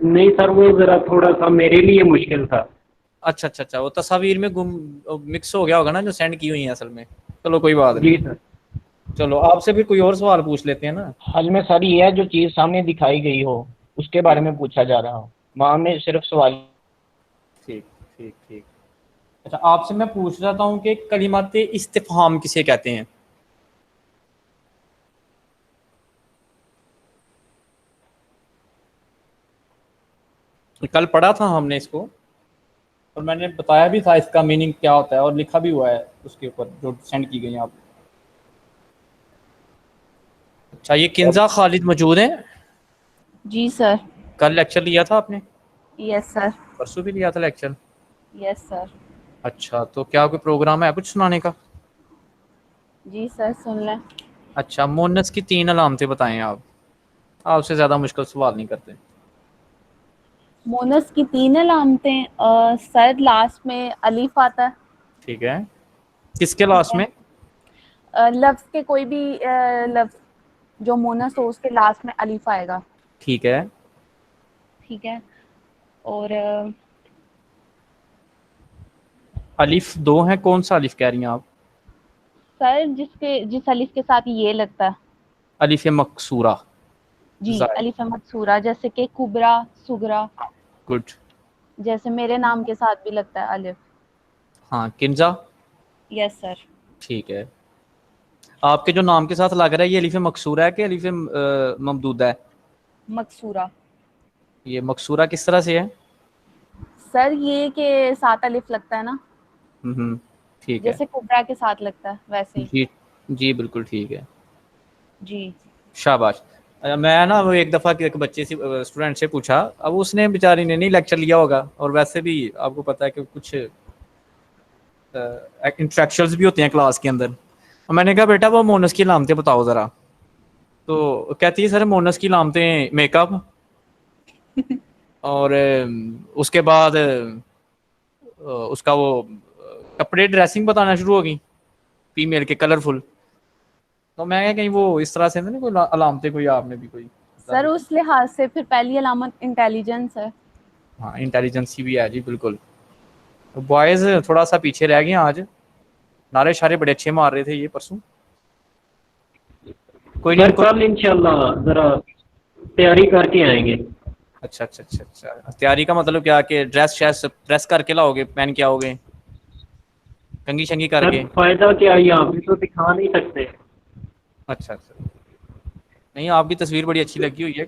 نہیں سر وہ ذرا تھوڑا سا میرے لیے مشکل تھا. اچھا اچھا اچھا وہ تصاویر میں مکس ہو گیا ہوگا نا جو سینڈ کی ہوئی ہیں اصل میں. چلو کوئی بات جی نہیں. سر. چلو آپ سے پھر کوئی اور سوال پوچھ لیتے ہیں نا. حال میں سر یہ ہے جو چیز سامنے دکھائی گئی ہو اس کے بارے میں پوچھا جا رہا ہو. ماں میں صرف سوال. ٹھیک ٹھیک ٹھیک. اچھا آپ سے میں پوچھ رہا ہوں کہ کلمات استفہام کسے کہتے ہیں؟ کل پڑھا تھا ہم نے اس کو اور میں نے بتایا بھی تھا اس کا میننگ کیا ہوتا ہے اور لکھا بھی ہوا ہے اس کے اوپر جو سینڈ کی گئی ہیں آپ. اچھا یہ کنزا خالد موجود ہیں؟ جی سر. کل لیکچر لیا تھا آپ نے؟ یس سر. پرسوں بھی لیا تھا لیکچر؟ یس سر. اچھا تو کیا کوئی پروگرام ہے کچھ سنانے کا؟ جی سر سن لیں. اچھا مونس کی 3 علامتیں بتائیں آپ سے زیادہ مشکل سوال نہیں کرتے. مونس کی 3 علامتیں. سر لاسٹ میں الف آتا ہے. ٹھیک ہے. کس کے لاسٹ میں؟ لفظ کے کوئی بھی لفظ جو مونس ہو اس کے لاسٹ میں الف آئے گا. ٹھیک ہے. ٹھیک ہے. اور الف 2 ہیں، کون سا الف کہہ رہی ہیں آپ؟ سر جس الف کے ساتھ یہ لگتا ہے. الف مکسورہ. جی الف مکسورہ جیسے کہ کبرا سغرا. گڈ. جیسے میرے نام کے ساتھ بھی لگتا ہے الف. ہاں کنزا. یس سر. ٹھیک ہے. آپ کے جو نام کے ساتھ لگ رہا ہے یہ الف مکسورہ ہے کہ الف ممدودہ ہے؟ مکسورہ. یہ مکسورہ کس طرح سے ہے؟ سر یہ کہ 7 الف لگتا ہے نا. ٹھیک ہے. جیسے کبرا کے ساتھ لگتا ہے ویسے ہی. جی جی بالکل ٹھیک ہے. جی شاباش. میں نا وہ ایک دفعہ ایک بچے سے اسٹوڈنٹ سے پوچھا، اب اس نے بیچاری نے نہیں لیکچر لیا ہوگا اور ویسے بھی آپ کو پتہ ہے کہ کچھ انٹریکشنز بھی ہوتے ہیں کلاس کے اندر. میں نے کہا بیٹا وہ مونس کی علامتیں بتاؤ ذرا. تو کہتی ہے سر مونس کی علامتیں میک اپ اور اس کے بعد اس کا وہ کپڑے ڈریسنگ بتانا شروع ہو گئی فیمیل کے کلرفل. تو میں کہیں وہ اس طرح سے نہیں کوئی علامتیں کوئی آپ نے بھی کوئی؟ سر اس لحاظ سے پھر پہلی علامت انٹیلیجنس ہے. ہاں انٹیلیجنسی بھی ہے جی بالکل. بوائز تھوڑا سا پیچھے رہ گئے ہیں آج، نعرے شارے بڑے اچھے مار رہے تھے یہ پرسوں. کوئی نہیں کل انشاءاللہ ذرا تیاری کر کے آئیں گے. اچھا اچھا اچھا اچھا. تیاری کا مطلب کیا کہ ڈریس کر کے لاؤ گے، پہن کے آؤ گے، کنگھی شنگھی کر کے؟ فائدہ کیا یہاں پہ تو دکھا نہیں سکتے. اچھا اچھا. نہیں آپ کی تصویر بڑی اچھی لگی ہوئی ہے،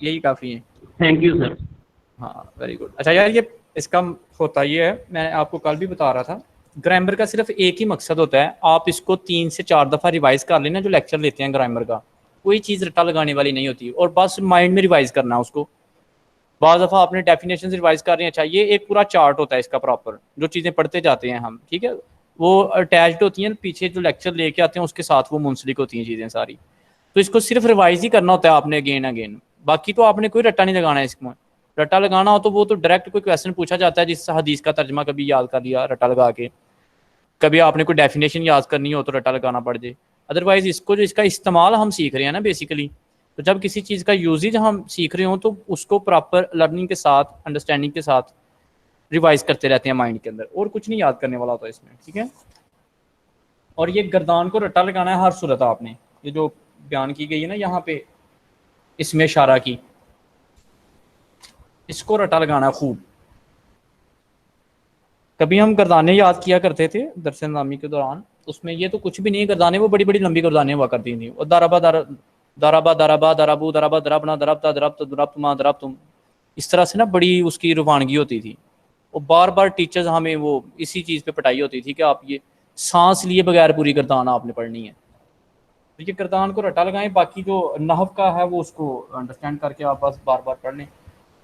یہی کافی ہے. Thank you sir. ہاں ویری گڈ. اچھا یار یہ اس کا ہوتا یہ ہے، میں آپ کو کل بھی بتا رہا تھا، گرامر کا صرف ایک ہی مقصد ہوتا ہے، آپ اس کو 3 سے 4 دفعہ ریوائز کر لینا جو لیکچر لیتے ہیں گرامر کا. کوئی چیز رٹا لگانے والی نہیں ہوتی اور بس مائنڈ میں ریوائز کرنا اس کو. بعض دفعہ آپ نے ڈیفینیشن ریوائز کر رہی ہیں. اچھا یہ ایک پورا چارٹ ہوتا ہے اس کا پراپر جو چیزیں پڑھتے جاتے ہیں ہم، ٹھیک ہے. وہ اٹیچڈ ہوتی ہیں پیچھے جو لیکچر لے کے آتے ہیں اس کے ساتھ وہ منسلک ہوتی ہیں چیزیں ساری. تو اس کو صرف ریوائز ہی کرنا ہوتا ہے آپ نے اگین اگین. باقی تو آپ نے کوئی رٹا نہیں لگانا ہے. اس میں رٹا لگانا ہو تو وہ تو ڈائریکٹ کوئی کویشچن پوچھا جاتا ہے جس سے حدیث کا ترجمہ کبھی یاد کر لیا رٹا لگا کے, کبھی آپ نے کوئی ڈیفینیشن یاد کرنی ہو تو رٹا لگانا پڑ جائے. ادروائز اس کو جو اس کا استعمال ہم سیکھ رہے ہیں نا بیسیکلی, تو جب کسی چیز کا یوزیج ہم سیکھ رہے ہوں تو اس کو پراپر لرننگ کے ساتھ انڈرسٹینڈنگ کے ساتھ ریوائز کرتے رہتے ہیں مائنڈ کے اندر, اور کچھ نہیں یاد کرنے والا ہوتا اس میں. ٹھیک ہے. اور یہ گردان کو رٹا لگانا ہے ہر صورت. آپ نے یہ جو بیان کی گئی ہے نا یہاں پہ اس میں اشارہ کی, اس کو رٹا لگانا ہے خوب. کبھی ہم گردانے یاد کیا کرتے تھے درس نظامی کے دوران, اس میں یہ تو کچھ بھی نہیں گردانے, وہ بڑی بڑی لمبی گردانے ہوا کرتی تھیں. اور دربا دربا دربا دربو دربا دربنا دربتا دربت دربتما دربتم, اس طرح سے نا بڑی اس کی روانگی ہوتی تھی. اور بار بار ٹیچرز ہمیں وہ اسی چیز پہ پٹائی ہوتی تھی کہ آپ یہ سانس لیے بغیر پوری گردان آپ نے پڑھنی ہے. تو یہ گردان کو رٹا لگائیں, باقی جو نحو کا ہے وہ اس کو انڈرسٹینڈ کر کے آپ بس بار بار پڑھ لیں.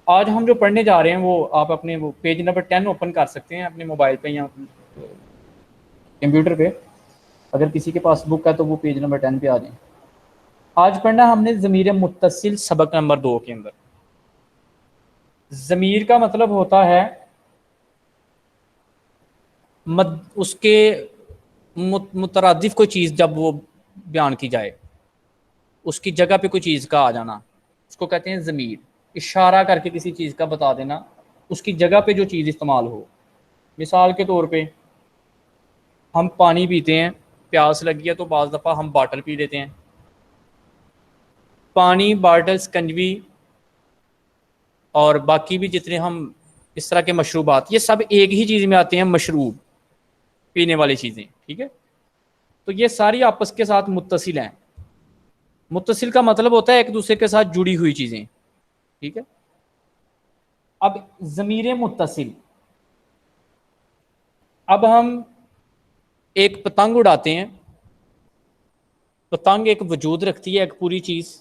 آج ہم جو پڑھنے جا رہے ہیں وہ آپ اپنے وہ پیج نمبر 10 اوپن کر سکتے ہیں اپنے موبائل پہ یا کمپیوٹر پہ. اگر کسی کے پاس بک ہے تو وہ پیج نمبر 10 پہ آ جائیں. آج پڑھنا ہم نے ضمیر متصل سبق نمبر 2 کے اندر. ضمیر کا مطلب ہوتا ہے اس کے مترادف کوئی چیز جب وہ بیان کی جائے, اس کی جگہ پہ کوئی چیز کا آ جانا, اس کو کہتے ہیں ضمیر. اشارہ کر کے کسی چیز کا بتا دینا, اس کی جگہ پہ جو چیز استعمال ہو. مثال کے طور پہ ہم پانی پیتے ہیں, پیاس لگی ہے تو بعض دفعہ ہم باٹل پی لیتے ہیں. پانی, باٹل, سکنجوی اور باقی بھی جتنے ہم اس طرح کے مشروبات, یہ سب ایک ہی چیز میں آتے ہیں, مشروب پینے والی چیزیں. ٹھیک ہے. تو یہ ساری آپس کے ساتھ متصل ہیں. متصل کا مطلب ہوتا ہے ایک دوسرے کے ساتھ جڑی ہوئی چیزیں. ٹھیک ہے. اب ضمیر متصل, اب ہم ایک پتنگ اڑاتے ہیں. پتنگ ایک وجود رکھتی ہے, ایک پوری چیز,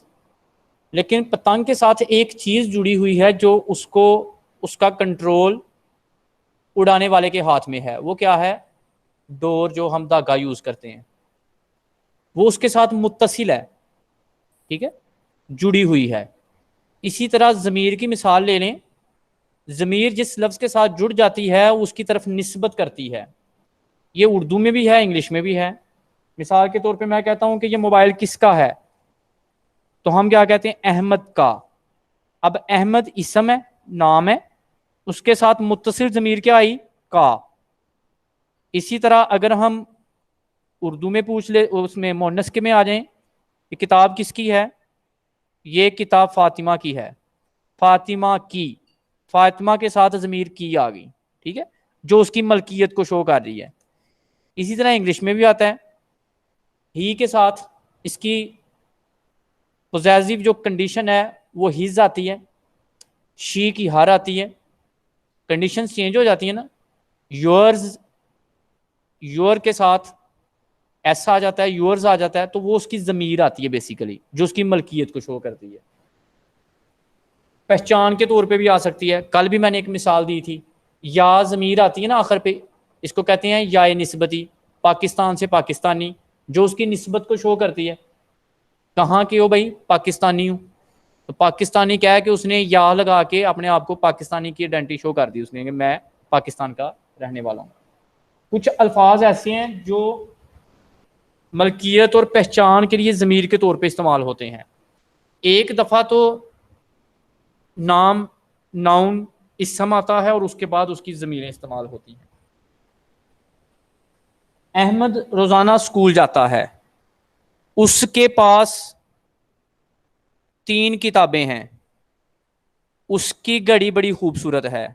لیکن پتنگ کے ساتھ ایک چیز جڑی ہوئی ہے جو اس کا کنٹرول اڑانے والے کے ہاتھ میں ہے. وہ کیا ہے؟ ڈور, جو ہم دھاگا یوز کرتے ہیں, وہ اس کے ساتھ متصل ہے. ٹھیک ہے, جڑی ہوئی ہے. اسی طرح ضمیر کی مثال لے لیں. ضمیر جس لفظ کے ساتھ جڑ جاتی ہے اس کی طرف نسبت کرتی ہے. یہ اردو میں بھی ہے, انگلش میں بھی ہے. مثال کے طور پہ میں کہتا ہوں کہ یہ موبائل کس کا ہے, تو ہم کیا کہتے ہیں؟ احمد کا. اب احمد اسم ہے, نام ہے, اس کے ساتھ متصل ضمیر کیا آئی؟ کا. اسی طرح اگر ہم اردو میں پوچھ لے, اس میں مؤنث کے میں آ جائیں, یہ کتاب کس کی ہے؟ یہ کتاب فاطمہ کی ہے. فاطمہ کی, فاطمہ کے ساتھ ضمیر کی آ گئی. ٹھیک ہے, جو اس کی ملکیت کو شو کر رہی ہے. اسی طرح انگلش میں بھی آتا ہے, ہی کے ساتھ اس کی پوزیسو جو کنڈیشن ہے وہ ہز آتی ہے, شی کی ہر آتی ہے. کنڈیشنز چینج ہو جاتی ہیں نا. یورز, یور کے ساتھ ایسا آ جاتا ہے, یورز آ جاتا ہے, تو وہ اس کی ضمیر آتی ہے بیسیکلی, جو اس کی ملکیت کو شو کرتی ہے. پہچان کے طور پہ بھی آ سکتی ہے. کل بھی میں نے ایک مثال دی تھی, یا ضمیر آتی ہے نا آخر پہ, اس کو کہتے ہیں یا نسبتی. پاکستان سے پاکستانی, جو اس کی نسبت کو شو کرتی ہے. کہاں کے ہو بھائی؟ پاکستانی ہوں. تو پاکستانی کیا ہے کہ اس نے یا لگا کے اپنے آپ کو پاکستانی کی آئیڈینٹی شو کر دی اس نے, کہ میں پاکستان کا رہنے والا ہوں. کچھ الفاظ ایسے ہیں جو ملکیت اور پہچان کے لیے ضمیر کے طور پہ استعمال ہوتے ہیں. ایک دفعہ تو نام, ناؤن, اسم آتا ہے اور اس کے بعد اس کی ضمیریں استعمال ہوتی ہیں. احمد روزانہ اسکول جاتا ہے. اس کے پاس 3 کتابیں ہیں. اس کی گھڑی بڑی خوبصورت ہے.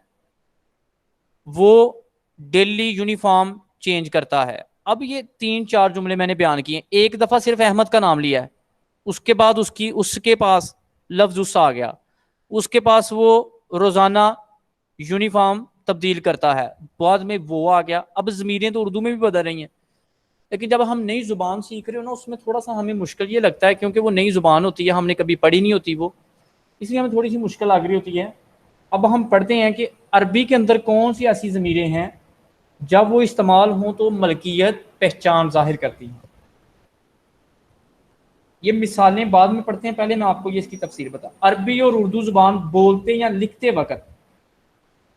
وہ ڈیلی یونیفارم چینج کرتا ہے. اب یہ 3-4 جملے میں نے بیان کیے. ایک دفعہ صرف احمد کا نام لیا ہے, اس کے بعد اس کے پاس لفظ اس آ گیا. اس کے پاس وہ روزانہ یونیفارم تبدیل کرتا ہے, بعد میں وہ آ گیا. اب ضمیریں تو اردو میں بھی بدل رہی ہیں, لیکن جب ہم نئی زبان سیکھ رہے ہو نا, اس میں تھوڑا سا ہمیں مشکل یہ لگتا ہے, کیونکہ وہ نئی زبان ہوتی ہے, ہم نے کبھی پڑھی نہیں ہوتی وہ, اس لیے ہمیں تھوڑی سی مشکل لگ رہی ہوتی ہے. اب ہم پڑھتے ہیں کہ عربی کے اندر کون سی ایسی ضمیریں ہیں جب وہ استعمال ہوں تو ملکیت پہچان ظاہر کرتی ہیں. یہ مثالیں بعد میں پڑھتے ہیں، پہلے میں آپ کو یہ اس کی تفسیر بتا. عربی اور اردو زبان بولتے یا لکھتے وقت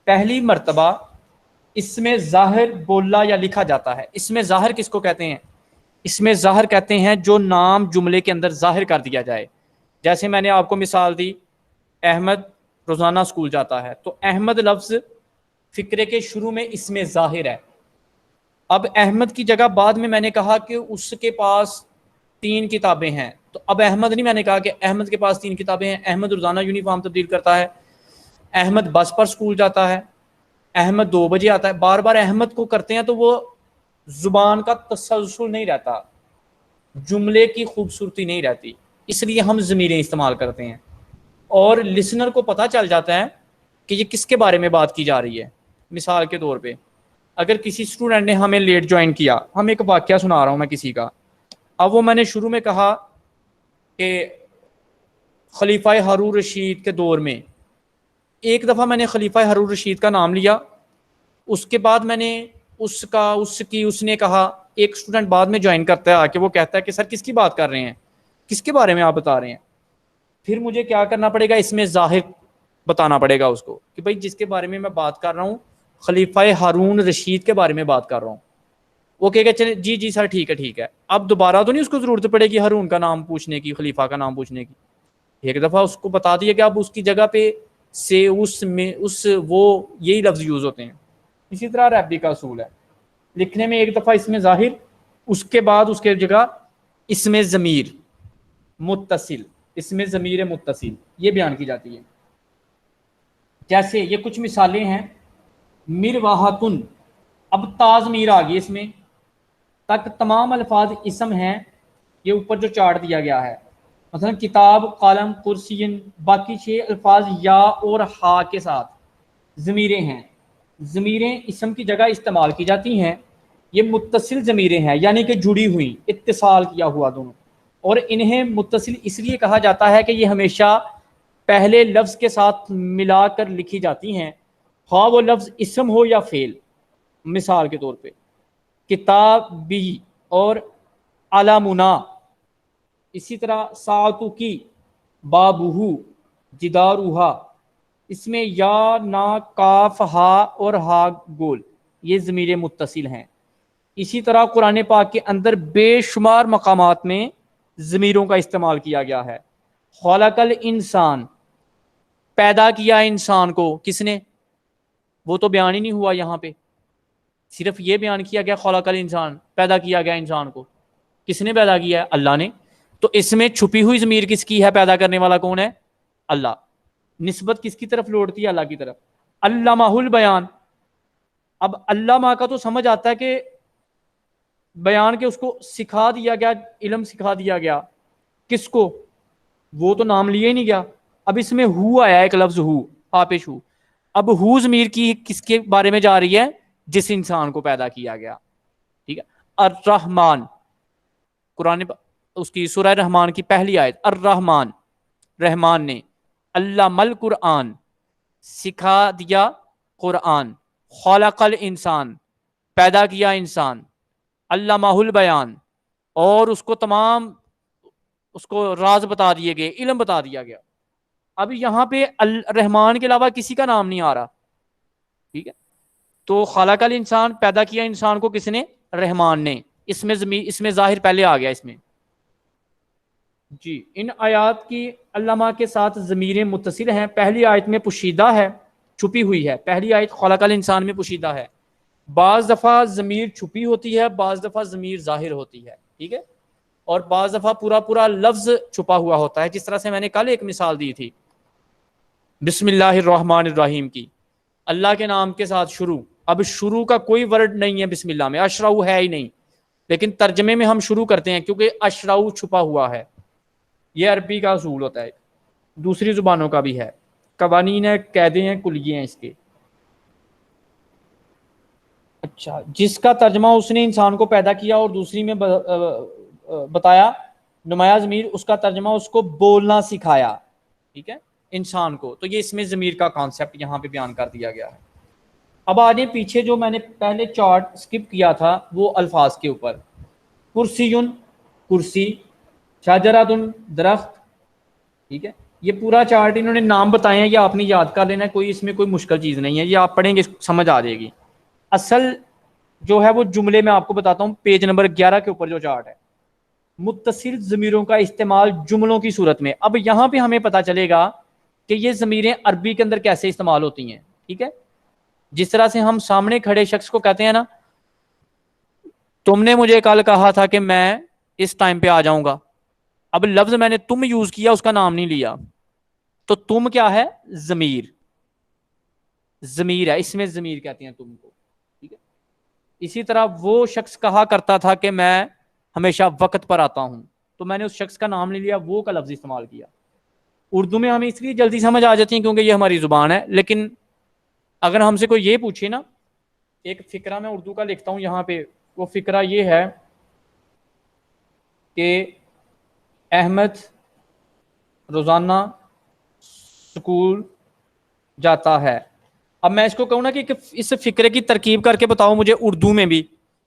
پہلی مرتبہ اس میں ظاہر بولا یا لکھا جاتا ہے. اس میں ظاہر کس کو کہتے ہیں؟ اس میں ظاہر کہتے ہیں جو نام جملے کے اندر ظاہر کر دیا جائے. جیسے میں نے آپ کو مثال دی، احمد روزانہ اسکول جاتا ہے، تو احمد لفظ فقرے کے شروع میں اس میں ظاہر ہے. اب احمد کی جگہ بعد میں نے کہا کہ اس کے پاس 3 کتابیں ہیں، تو اب احمد نہیں میں نے کہا کہ احمد کے پاس 3 کتابیں ہیں. احمد روزانہ یونیفارم تبدیل کرتا ہے، احمد بس پر اسکول جاتا ہے، احمد 2 بجے آتا ہے. بار بار احمد کو کرتے ہیں تو وہ زبان کا تسلسل نہیں رہتا، جملے کی خوبصورتی نہیں رہتی، اس لیے ہم ضمیریں استعمال کرتے ہیں اور لسنر کو پتہ چل جاتا ہے کہ یہ کس کے بارے میں بات کی جا رہی ہے. مثال کے طور پہ اگر کسی اسٹوڈنٹ نے ہمیں لیٹ جوائن کیا، ہم ایک واقعہ سنا رہا ہوں میں کسی کا، اب وہ میں نے شروع میں کہا کہ خلیفہ ہارون رشید کے دور میں، ایک دفعہ میں نے خلیفہ ہارون رشید کا نام لیا، اس کے بعد میں نے اس نے کہا. ایک اسٹوڈنٹ بعد میں جوائن کرتا ہے آ کے وہ کہتا ہے کہ سر کس کی بات کر رہے ہیں، کس کے بارے میں آپ بتا رہے ہیں؟ پھر مجھے کیا کرنا پڑے گا؟ اس میں ظاہر بتانا پڑے گا اس کو کہ بھائی جس کے بارے میں بات کر رہا ہوں خلیفہ ہارون رشید کے بارے میں بات کر رہا ہوں. وہ کہے گا چلے جی سر ٹھیک ہے. اب دوبارہ تو نہیں اس کو ضرورت پڑے گی ہارون کا نام پوچھنے کی، خلیفہ کا نام پوچھنے کی. ایک دفعہ اس کو بتا دیا کہ اب اس کی جگہ پہ سے وہ یہی لفظ یوز ہوتے ہیں. اسی طرح عربی کا اصول ہے، لکھنے میں ایک دفعہ اس میں ظاہر، اس کے بعد اس کے جگہ اس میں ضمیر متصل، اس میں ضمیر متصل یہ بیان کی جاتی ہے. جیسے یہ کچھ مثالیں ہیں. مرواحتن، اب تازمیر آ گئی اس میں، تک تمام الفاظ اسم ہیں. یہ اوپر جو چارٹ دیا گیا ہے، مثلا کتاب، قلم، کرسی، باقی 6 الفاظ یا اور ہا کے ساتھ ضمیریں ہیں. ضمیریں اسم کی جگہ استعمال کی جاتی ہیں. یہ متصل ضمیریں ہیں، یعنی کہ جڑی ہوئی، اتصال کیا ہوا دونوں، اور انہیں متصل اس لیے کہا جاتا ہے کہ یہ ہمیشہ پہلے لفظ کے ساتھ ملا کر لکھی جاتی ہیں، خواہ وہ لفظ اسم ہو یا فعل. مثال کے طور پہ کتابی اور علامنا، اسی طرح ساعتو کی، بابوہو، جداروہا، اس میں یا، نا، کاف، ہا اور ہا گول یہ ضمیر متصل ہیں. اسی طرح قرآن پاک کے اندر بے شمار مقامات میں ضمیروں کا استعمال کیا گیا ہے. خلق الانسان، پیدا کیا انسان کو کس نے؟ وہ تو بیان ہی نہیں ہوا یہاں پہ، صرف یہ بیان کیا گیا خلق الانسان، پیدا کیا گیا انسان کو. کس نے پیدا کیا ہے؟ اللہ نے. تو اس میں چھپی ہوئی ضمیر کس کی ہے؟ پیدا کرنے والا کون ہے؟ اللہ. نسبت کس کی طرف لوٹتی ہے؟ اللہ کی طرف. علامہ البیان، اب علامہ کا تو سمجھ آتا ہے کہ بیان کے اس کو سکھا دیا گیا، علم سکھا دیا گیا. کس کو؟ وہ تو نام لیے ہی نہیں گیا. اب اس میں ہو آیا ایک لفظ ہو، آپش ہو. اب ہو ضمیر کی کس کے بارے میں جا رہی ہے؟ جس انسان کو پیدا کیا گیا. ٹھیک ہے. الرحمن، قرآن اس کی سورہ رحمان کی پہلی آیت، الرحمن، رحمان نے. علم القرآن، سکھا دیا قرآن. خلق الانسان، پیدا کیا انسان. علامہ البیان، اور اس کو تمام اس کو راز بتا دیے گئے، علم بتا دیا گیا. اب یہاں پہ الرحمن کے علاوہ کسی کا نام نہیں آ رہا. ٹھیک ہے. تو خلق الانسان، پیدا کیا انسان کو کس نے؟ رحمان نے. اس میں ظاہر پہلے آ گیا اس میں. جی ان آیات کی علامہ کے ساتھ ضمیریں متصل ہیں. پہلی آیت میں پوشیدہ ہے، چھپی ہوئی ہے. پہلی آیت خلق الانسان میں پوشیدہ ہے. بعض دفعہ ضمیر چھپی ہوتی ہے، بعض دفعہ ضمیر ظاہر ہوتی ہے. ٹھیک ہے. اور بعض دفعہ پورا لفظ چھپا ہوا ہوتا ہے، جس طرح سے میں نے کل ایک مثال دی تھی بسم اللہ الرحمن الرحیم کی، اللہ کے نام کے ساتھ شروع. اب شروع کا کوئی ورڈ نہیں ہے بسم اللہ میں، اشرعو ہے ہی نہیں، لیکن ترجمے میں ہم شروع کرتے ہیں کیونکہ اشرعو چھپا ہوا ہے. یہ عربی کا اصول ہوتا ہے، دوسری زبانوں کا بھی ہے. قوانین ہیں، قاعدے ہیں، کلیے ہیں اس کے. اچھا، جس کا ترجمہ اس نے انسان کو پیدا کیا اور دوسری میں بتایا نمایاں ضمیر، اس کا ترجمہ اس کو بولنا سکھایا. ٹھیک ہے، انسان کو. تو یہ اس میں ضمیر کا کانسیپٹ یہاں پہ بیان کر دیا گیا ہے. اب آ جائیں پیچھے، جو میں نے پہلے چارٹ سکپ کیا تھا وہ الفاظ کے اوپر. کرسیٌ کرسی، شجرۃ درخت. ٹھیک ہے، یہ پورا چارٹ انہوں نے نام بتائے ہیں، یہ آپ نے یاد کر لینا ہے، کوئی اس میں کوئی مشکل چیز نہیں ہے، یہ آپ پڑھیں گے سمجھ آ جائے گی. اصل جو ہے وہ جملے میں آپ کو بتاتا ہوں، پیج نمبر 11 کے اوپر جو چارٹ ہے، متصل ضمیروں کا استعمال جملوں کی صورت میں. اب یہاں پہ ہمیں پتا چلے گا کہ یہ ضمیریں عربی کے اندر کیسے استعمال ہوتی ہیں. ٹھیک ہے، جس طرح سے ہم سامنے کھڑے شخص کو کہتے ہیں نا، تم نے مجھے کل کہا تھا کہ میں اس ٹائم پہ آ جاؤں گا. اب لفظ میں نے تم یوز کیا، اس کا نام نہیں لیا، تو تم کیا ہے؟ ضمیر. ضمیر ہے، اس میں ضمیر کہتے ہیں تم کو. ٹھیک ہے، اسی طرح وہ شخص کہا کرتا تھا کہ میں ہمیشہ وقت پر آتا ہوں، تو میں نے اس شخص کا نام نہیں لیا، وہ کا لفظ استعمال کیا. اردو میں ہمیں اس لیے جلدی سمجھ آ جاتی ہیں کیونکہ یہ ہماری زبان ہے، لیکن اگر ہم سے کوئی یہ پوچھے نا، ایک فقرہ میں اردو کا لکھتا ہوں یہاں پہ، وہ فقرہ یہ ہے کہ احمد روزانہ سکول جاتا ہے. اب میں اس کو کہوں نا کہ اس فقرے کی ترکیب کر کے بتاؤ مجھے اردو میں بھی،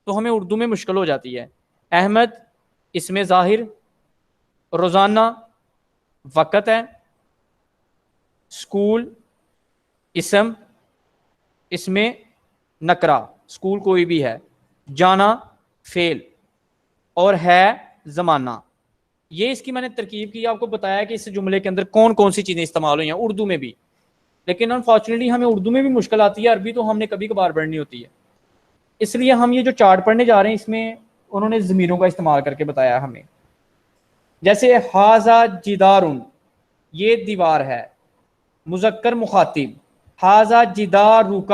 تو ہمیں اردو میں مشکل ہو جاتی ہے. احمد اس میں ظاہر، روزانہ وقت ہے، سکول اسم، اس میں نکرہ، سکول کوئی بھی ہے، جانا فعل، اور ہے زمانہ. یہ اس کی میں نے ترکیب کی، آپ کو بتایا کہ اس جملے کے اندر کون کون سی چیزیں استعمال ہوئی ہیں اردو میں بھی. لیکن انفارچونیٹلی ہمیں اردو میں بھی مشکل آتی ہے، عربی تو ہم نے کبھی کبھار پڑھنی ہوتی ہے. اس لیے ہم یہ جو چارٹ پڑھنے جا رہے ہیں اس میں انہوں نے ضمیروں کا استعمال کر کے بتایا ہمیں. جیسے ھذا جدار، یہ دیوار ہے، مذکر مخاطب، ھذا جدارک.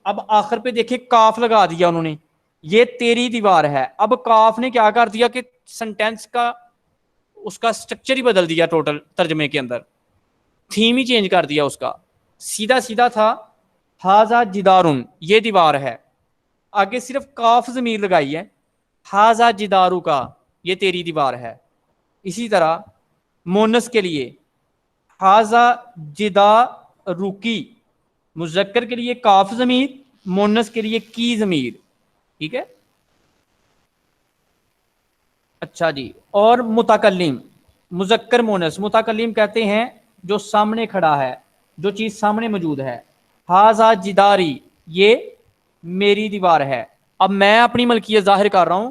اب آخر پہ دیکھیں کاف لگا دیا انہوں نے، یہ تیری دیوار ہے. اب کاف نے کیا کر دیا کہ سنٹینس کا اس کا سٹرکچر ہی بدل دیا، ٹوٹل ترجمے کے اندر تھیم ہی چینج کر دیا اس کا. سیدھا سیدھا تھا ھذا جدار، یہ دیوار ہے، آگے صرف کاف ضمیر لگائی ہے، ھذا جدارک، یہ تیری دیوار ہے. اسی طرح مونس کے لیے ھذا جدارکی، مذکر کے لیے کاف ضمیر، مونس کے لیے کی ضمیر. ٹھیک ہے، اچھا جی. اور متکلم، مذکر مونس، متکلم کہتے ہیں جو سامنے کھڑا ہے، جو چیز سامنے موجود ہے. ھذا جداری، یہ میری دیوار ہے. اب میں اپنی ملکیت ظاہر کر رہا ہوں،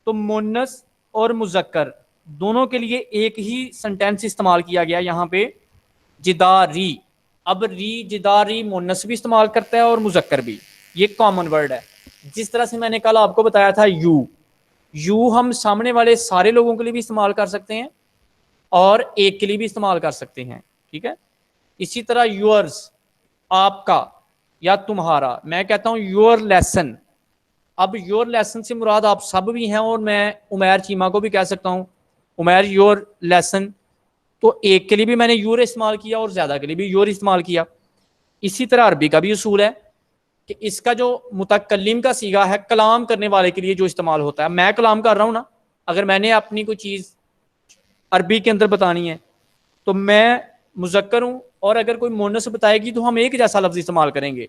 تو مونس اور مذکر دونوں کے لیے ایک ہی سنٹینس استعمال کیا گیا یہاں پہ، جداری. اب ری جداری مونس بھی استعمال کرتا ہے اور مذکر بھی، یہ کامن ورڈ ہے. جس طرح سے میں نے کل آپ کو بتایا تھا یو ہم سامنے والے سارے لوگوں کے لیے بھی استعمال کر سکتے ہیں اور ایک کے لیے بھی استعمال کر سکتے ہیں. ٹھیک ہے، اسی طرح یورز، آپ کا یا تمہارا. میں کہتا ہوں یور لیسن، اب یور لیسن سے مراد آپ سب بھی ہیں، اور میں عمیر چیمہ کو بھی کہہ سکتا ہوں عمیر یور لیسن، تو ایک کے لیے بھی میں نے یور استعمال کیا اور زیادہ کے لیے بھی یور استعمال کیا. اسی طرح عربی کا بھی اصول ہے کہ اس کا جو متکلم کا صیغہ ہے کلام کرنے والے کے لیے جو استعمال ہوتا ہے، میں کلام کر رہا ہوں نا، اگر میں نے اپنی کوئی چیز عربی کے اندر بتانی ہے تو میں مذکر ہوں، اور اگر کوئی مونس بتائے گی تو ہم ایک جیسا لفظ استعمال کریں گے.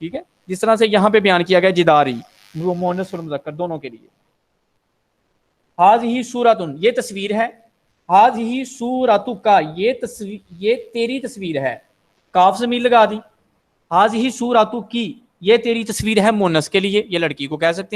ٹھیک ہے، جس طرح سے یہاں پہ بیان کیا گیا جداری، وہ مونس اور مذکر دونوں کے لیے. ھذہ صورۃ، یہ تصویر ہے، ھذہ صورتک، یہ تیری تصویر ہے، کاف ضمیر لگا دی. ھذہ صورتک، یہ تیری تصویر ہے مونس کے لیے، یہ لڑکی کو کہہ سکتے ہیں.